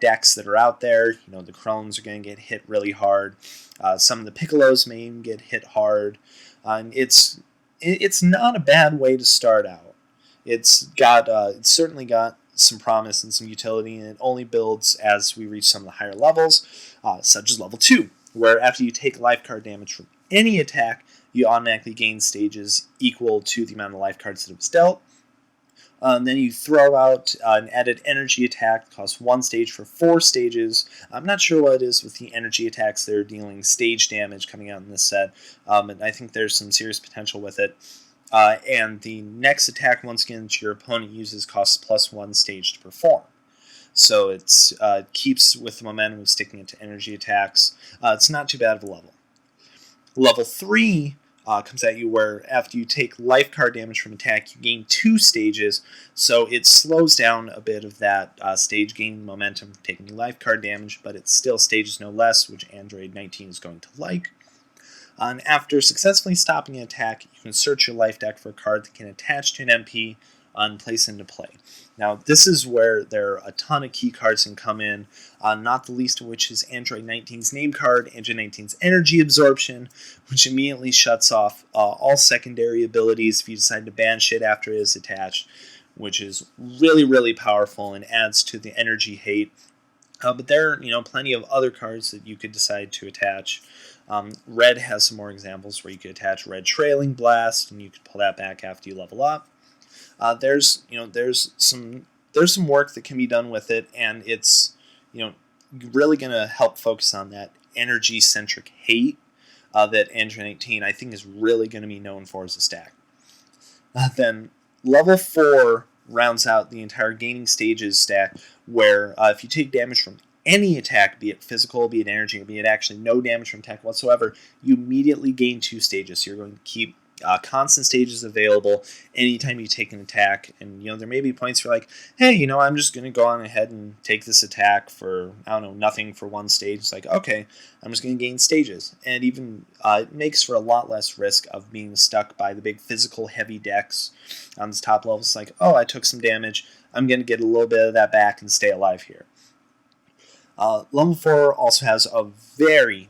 decks that are out there. The Crones are going to get hit really hard. Some of the Piccolos may even get hit hard. It's not a bad way to start out. It's certainly got some promise and some utility, and it only builds as we reach some of the higher levels, such as level 2, where after you take life card damage from any attack, you automatically gain stages equal to the amount of life cards that it was dealt. Then you throw out an added energy attack, costs 1 stage for 4 stages. I'm not sure what it is with the energy attacks that are dealing stage damage coming out in this set, and I think there's some serious potential with it. And the next attack, once again, that your opponent uses costs +1 stage to perform. So it keeps with the momentum of sticking it to energy attacks. It's not too bad of a level. Level 3 comes at you where after you take life card damage from attack, you gain 2 stages, so it slows down a bit of that stage gain momentum from taking life card damage, but it's still stages no less, which Android 19 is going to like. And after successfully stopping an attack, you can search your life deck for a card that can attach to an MP and place into play. Now, this is where there are a ton of key cards can come in, not the least of which is Android 19's name card, Android 19's Energy Absorption, which immediately shuts off all secondary abilities if you decide to ban shit after it is attached, which is really powerful and adds to the energy hate. But there are plenty of other cards that you could decide to attach. Red has some more examples where you could attach Red Trailing Blast, and you could pull that back after you level up. There's some work that can be done with it, and it's really going to help focus on that energy centric hate that Android 19 I think is really going to be known for as a stack. Then level 4 rounds out the entire gaining stages stack, where if you take damage from any attack, be it physical, be it energy, or be it actually no damage from attack whatsoever, you immediately gain 2 stages. So you're going to keep constant stages available anytime you take an attack. And there may be points where like, hey, I'm just going to go on ahead and take this attack for, nothing for 1 stage. It's like, okay, I'm just going to gain stages. And even it makes for a lot less risk of being stuck by the big physical heavy decks on this top level. It's like, oh, I took some damage, I'm going to get a little bit of that back and stay alive here. Level 4 also has a very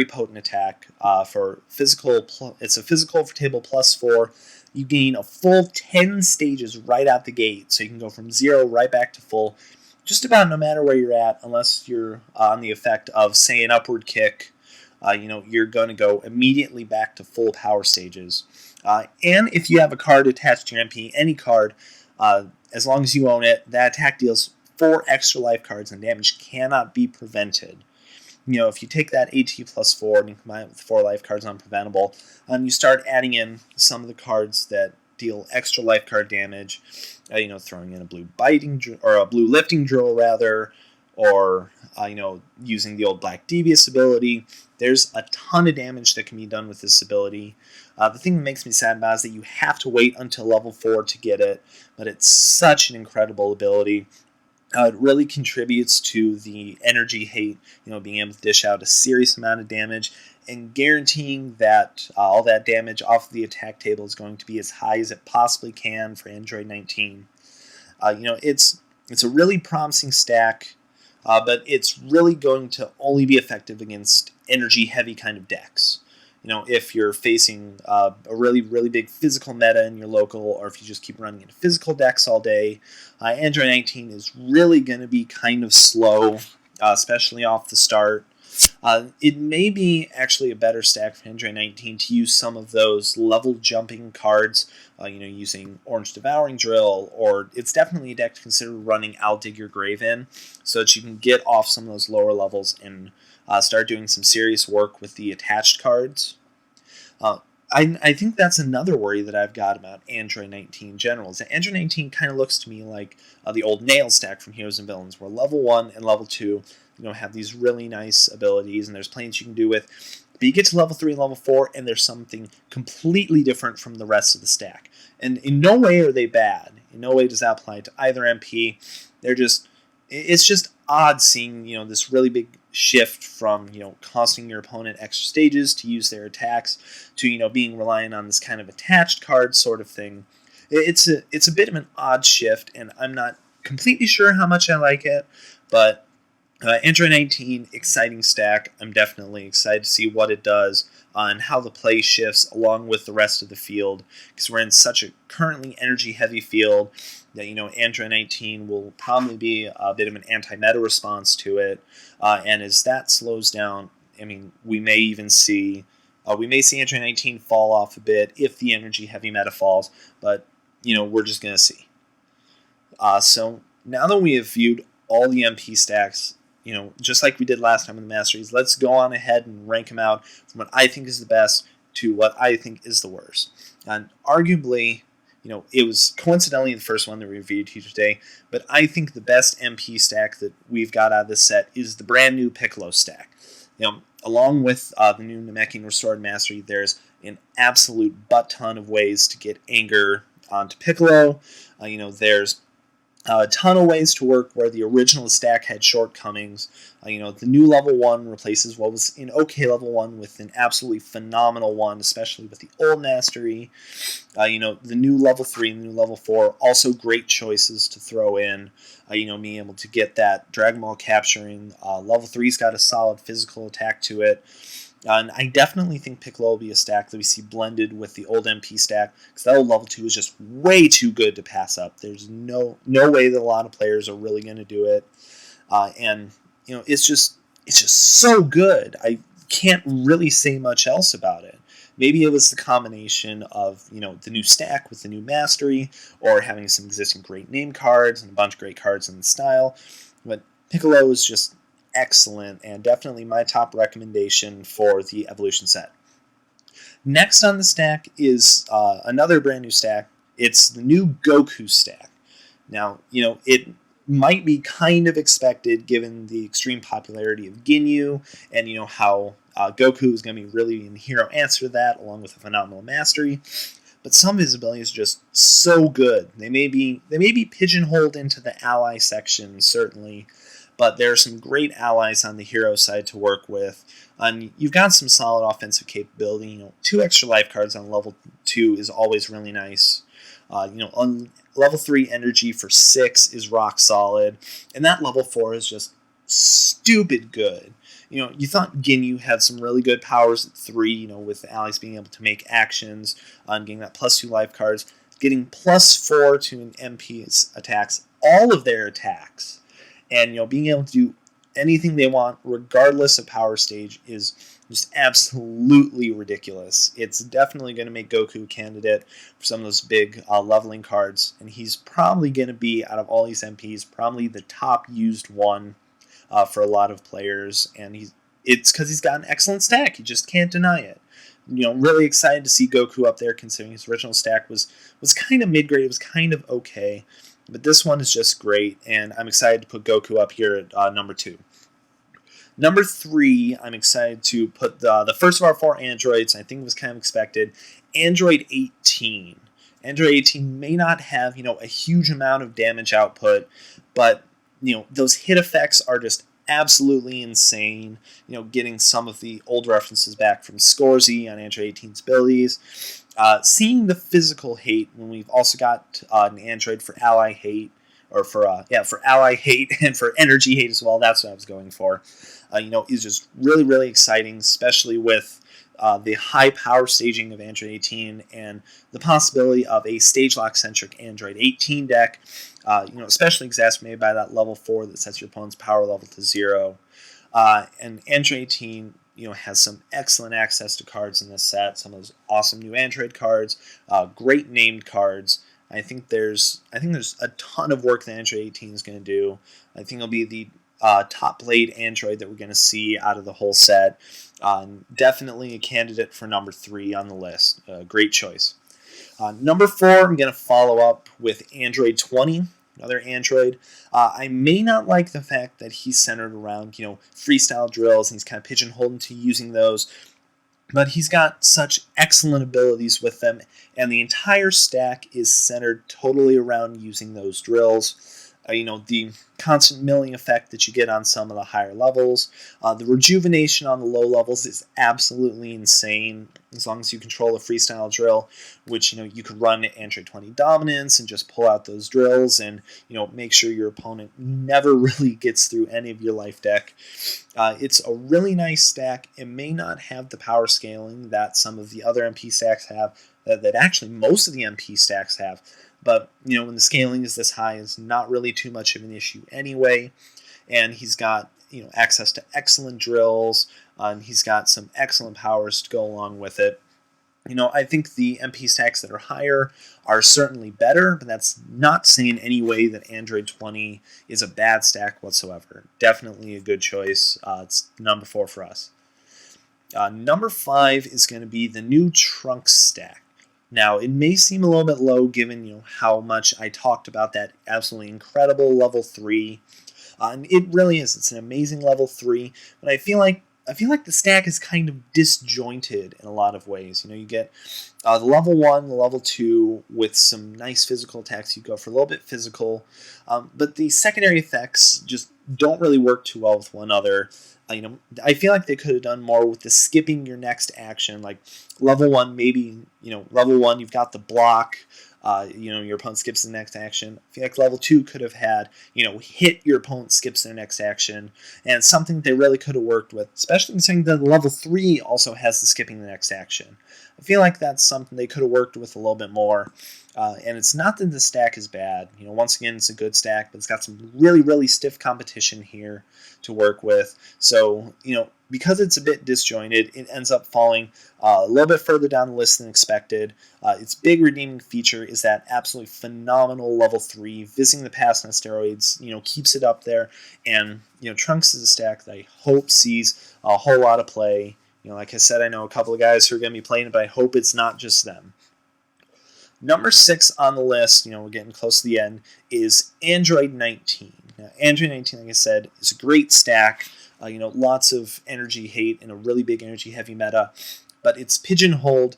potent attack for physical. It's a physical for table +4. You gain a full 10 stages right out the gate, so you can go from 0 right back to full, just about no matter where you're at, unless you're on the effect of, say, an upward kick. You're going to go immediately back to full power stages. And if you have a card attached to your MP, any card, as long as you own it, that attack deals 4 extra life cards, and damage cannot be prevented. if you take that AT plus 4 and you combine it with 4 life cards on Preventable, you start adding in some of the cards that deal extra life card damage, throwing in a blue biting or a blue lifting drill rather, or using the old Black Devious ability. There's a ton of damage that can be done with this ability. The thing that makes me sad about it is that you have to wait until level 4 to get it, but it's such an incredible ability. It really contributes to the energy hate, being able to dish out a serious amount of damage and guaranteeing that all that damage off of the attack table is going to be as high as it possibly can for Android 19. It's a really promising stack, but it's really going to only be effective against energy-heavy kind of decks. If you're facing a really, really big physical meta in your local, or if you just keep running into physical decks all day, Android 19 is really going to be kind of slow, especially off the start. It may be actually a better stack for Android 19 to use some of those level jumping cards, using Orange Devouring Drill, or it's definitely a deck to consider running I'll Dig Your Grave in, so that you can get off some of those lower levels and start doing some serious work with the attached cards. I think that's another worry that I've got about Android 19 in general, is that Android 19 kind of looks to me like the old Nail stack from Heroes and Villains, where level 1 and level 2 have these really nice abilities, and there's planes you can do with. But you get to level 3 and level 4, and there's something completely different from the rest of the stack. And in no way are they bad. In no way does that apply to either MP. It's just odd seeing, this really big shift from, costing your opponent extra stages to use their attacks to, being reliant on this kind of attached card sort of thing. It's a bit of an odd shift, and I'm not completely sure how much I like it, but Android 19, exciting stack. I'm definitely excited to see what it does and how the play shifts along with the rest of the field, because we're in such a currently energy-heavy field that Android 19 will probably be a bit of an anti-meta response to it, and as that slows down, we may even see Android 19 fall off a bit if the energy-heavy meta falls, but we're just gonna see. So now that we have viewed all the MP stacks, just like we did last time in the Masteries, let's go on ahead and rank them out from what I think is the best to what I think is the worst. And arguably, it was coincidentally the first one that we reviewed here today, but I think the best MP stack that we've got out of this set is the brand new Piccolo stack. Along with the new Namekian Restored Mastery, there's an absolute butt ton of ways to get Anger onto Piccolo. There's a ton of ways to work where the original stack had shortcomings. The new level 1 replaces what was an okay level 1 with an absolutely phenomenal one, especially with the old mastery. The new level 3 and the new level 4, also great choices to throw in. Being able to get that Dragon Ball capturing. Level 3's got a solid physical attack to it. And I definitely think Piccolo will be a stack that we see blended with the old MP stack, because that old level 2 is just way too good to pass up. There's no way that a lot of players are really going to do it. And it's just so good. I can't really say much else about it. Maybe it was the combination of the new stack with the new mastery, or having some existing great name cards and a bunch of great cards in the style. But Piccolo is just excellent, and definitely my top recommendation for the Evolution set. Next on the stack is another brand new stack. It's the new Goku stack. Now, it might be kind of expected given the extreme popularity of Ginyu, and how Goku is going to be really in hero answer to that, along with a phenomenal mastery. But some of his abilities are just so good. They may be pigeonholed into the ally section, certainly, but there are some great allies on the hero side to work with. And you've got some solid offensive capability. 2 extra life cards on level 2 is always really nice. On level 3 energy for 6 is rock solid. And that level 4 is just stupid good. You thought Ginyu had some really good powers at 3, with the allies being able to make actions, getting that +2 life cards, getting +4 to an MP's attacks, all of their attacks. And being able to do anything they want, regardless of power stage, is just absolutely ridiculous. It's definitely going to make Goku a candidate for some of those big leveling cards, and he's probably going to be, out of all these MPs, probably the top used one for a lot of players. And it's because he's got an excellent stack. You just can't deny it. Really excited to see Goku up there, considering his original stack was kind of mid-grade. It was kind of okay. But this one is just great, and I'm excited to put Goku up here at number 2. Number 3, I'm excited to put the first of our 4 androids. I think it was kind of expected. Android 18. Android 18 may not have, a huge amount of damage output, but, those hit effects are just absolutely insane. Getting some of the old references back from Scorzy on Android 18's abilities. Seeing the physical hate when we've also got an android for ally hate, or for ally hate and for energy hate as well. That's what I was going for. Is just really, really exciting, especially with the high power staging of Android 18 and the possibility of a stage lock centric Android 18 deck. Especially exacerbated by that level 4 that sets your opponent's power level to 0. And Android 18, has some excellent access to cards in this set. Some of those awesome new Android cards, great named cards. I think there's a ton of work that Android 18 is going to do. I think it'll be the top played Android that we're going to see out of the whole set. Definitely a candidate for number 3 on the list. Great choice. Number 4, I'm going to follow up with Android 20. Another android. I may not like the fact that he's centered around, freestyle drills, and he's kind of pigeonholed into using those, but he's got such excellent abilities with them, and the entire stack is centered totally around using those drills. The constant milling effect that you get on some of the higher levels. The rejuvenation on the low levels is absolutely insane, as long as you control a freestyle drill, which, you could run Android 20 dominance and just pull out those drills and, make sure your opponent never really gets through any of your life deck. It's a really nice stack. It may not have the power scaling that some of the other MP stacks have, that actually most of the MP stacks have. But, when the scaling is this high, it's not really too much of an issue anyway. And he's got, access to excellent drills. He's got some excellent powers to go along with it. I think the MP stacks that are higher are certainly better, but that's not saying in any way that Android 20 is a bad stack whatsoever. Definitely a good choice. It's number 4 for us. Number 5 is going to be the new Trunks stack. Now, it may seem a little bit low given, how much I talked about that absolutely incredible level 3. And it really is. It's an amazing level 3, but I feel like the stack is kind of disjointed in a lot of ways. You get the level 1, the level 2 with some nice physical attacks. You go for a little bit physical, but the secondary effects just don't really work too well with one another. I feel like they could have done more with the skipping your next action. Like level 1, maybe, level 1, you've got the block. Your opponent skips the next action. I feel like level 2 could have had, hit your opponent skips their next action, and something they really could have worked with, especially considering that level 3 also has the skipping the next action. I feel like that's something they could have worked with a little bit more. And it's not that the stack is bad. Once again, it's a good stack, but it's got some really, really stiff competition here to work with. So, because it's a bit disjointed, it ends up falling a little bit further down the list than expected. Its big redeeming feature is that absolutely phenomenal level 3, visiting the past on steroids, keeps it up there. And, Trunks is a stack that I hope sees a whole lot of play. Like I said, I know a couple of guys who are going to be playing it, but I hope it's not just them. Number 6 on the list, we're getting close to the end, is Android 19. Now, Android 19, like I said, is a great stack. Lots of energy hate and a really big energy heavy meta, but it's pigeonholed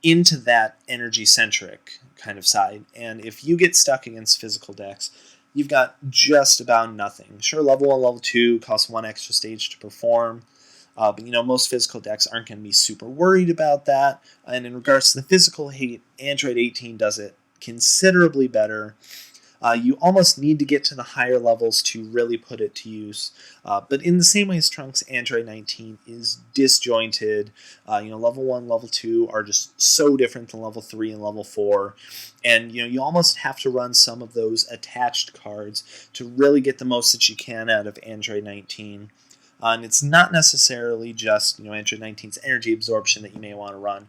into that energy centric kind of side. And if you get stuck against physical decks, you've got just about nothing. Sure, level 1, level 2 costs 1 extra stage to perform. But most physical decks aren't going to be super worried about that. And in regards to the physical hate, Android 18 does it considerably better. You almost need to get to the higher levels to really put it to use. But in the same way as Trunks, Android 19 is disjointed. Level 1, level 2 are just so different than level 3 and level 4. And you almost have to run some of those attached cards to really get the most that you can out of Android 19. And it's not necessarily just Android 19's energy absorption that you may want to run.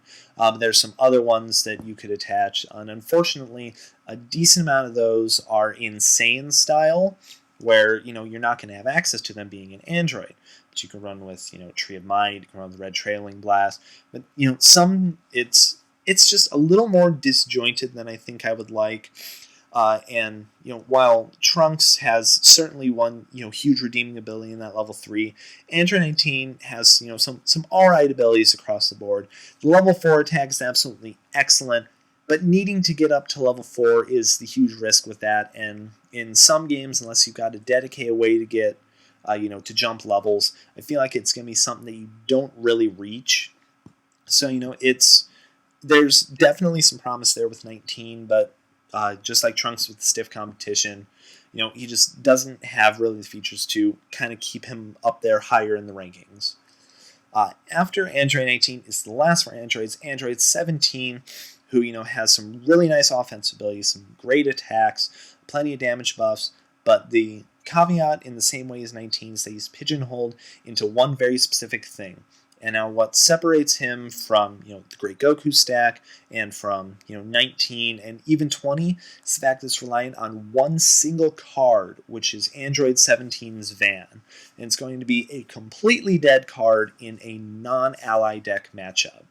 There's some other ones that you could attach, and unfortunately, a decent amount of those are insane style. where, you're not going to have access to them being an Android. But you can run with, Tree of Might, you can run with Red Trailing Blast. But, some, it's just a little more disjointed than I think I would like. And while Trunks has certainly one huge redeeming ability in that level 3, Android 19 has some alright abilities across the board. The level 4 attack is absolutely excellent, but needing to get up to level 4 is the huge risk with that. And in some games, unless you've got to dedicate a way to get to jump levels, I feel like it's going to be something that you don't really reach. So there's definitely some promise there with 19, but just like Trunks with the stiff competition, he just doesn't have really the features to kind of keep him up there higher in the rankings. After Android 19 is the last for Androids, Android 17, who has some really nice offensive abilities, some great attacks, plenty of damage buffs, but the caveat in the same way as 19 is that he's pigeonholed into one very specific thing. And now what separates him from, the Great Goku stack and from, 19 and even 20 is the fact that it's reliant on one single card, which is Android 17's Van. And it's going to be a completely dead card in a non-ally deck matchup.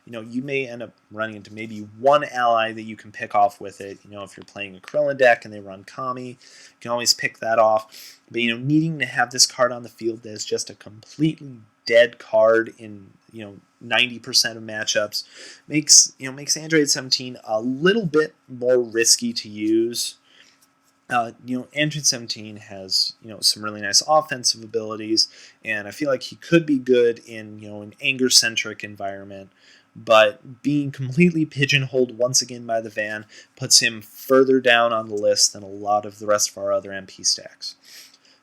You may end up running into maybe one ally that you can pick off with it. If you're playing a Krillin deck and they run Kami, you can always pick that off. But, needing to have this card on the field that is just a completely dead card in 90% of matchups makes Android 17 a little bit more risky to use. Android 17 has some really nice offensive abilities, and I feel like he could be good in an anger centric environment. But being completely pigeonholed once again by the Van puts him further down on the list than a lot of the rest of our other MP stacks.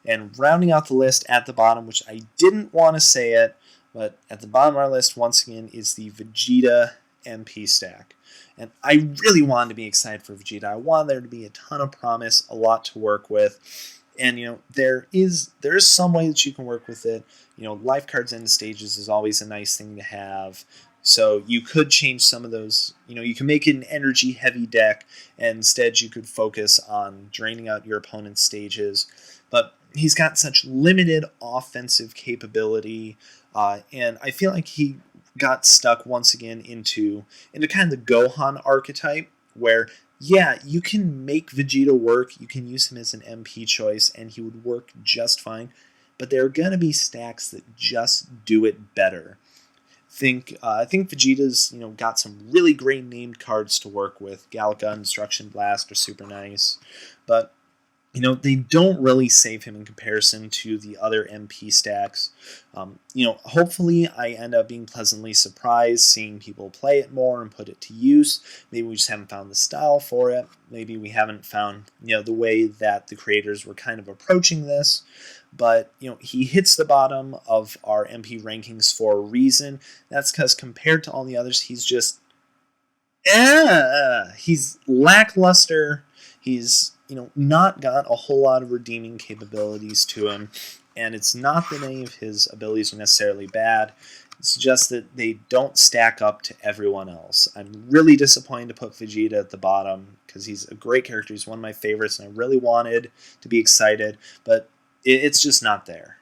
And rounding out the list at the bottom, which I didn't want to say it, but at the bottom of our list, once again, is the Vegeta MP stack. And I really wanted to be excited for Vegeta. I wanted there to be a ton of promise, a lot to work with. And, there is some way that you can work with it. Life cards end stages is always a nice thing to have. So you could change some of those, you can make it an energy-heavy deck, and instead you could focus on draining out your opponent's stages. But he's got such limited offensive capability, and I feel like he got stuck once again into kind of the Gohan archetype, where, yeah, you can make Vegeta work, you can use him as an MP choice, and he would work just fine, but there are going to be stacks that just do it better. I think Vegeta's got some really great named cards to work with. Gallica and Destruction Blast are super nice, but they don't really save him in comparison to the other MP stacks. Hopefully I end up being pleasantly surprised seeing people play it more and put it to use. Maybe we just haven't found the style for it. Maybe we haven't found the way that the creators were kind of approaching this. But he hits the bottom of our MP rankings for a reason. That's because compared to all the others, he's just he's lackluster. He's not got a whole lot of redeeming capabilities to him, and it's not that any of his abilities are necessarily bad. It's just that they don't stack up to everyone else. I'm really disappointed to put Vegeta at the bottom because he's a great character. He's one of my favorites, and I really wanted to be excited, but it's just not there.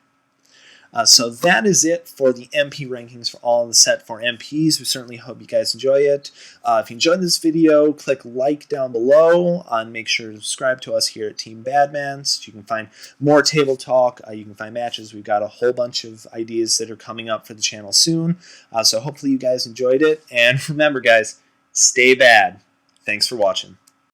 So that is it for the MP rankings for all the set for MPs. We certainly hope you guys enjoy it. If you enjoyed this video, click like down below and make sure to subscribe to us here at Team Badman so you can find more table talk. You can find matches. We've got a whole bunch of ideas that are coming up for the channel soon. So hopefully you guys enjoyed it. And remember, guys, stay bad. Thanks for watching.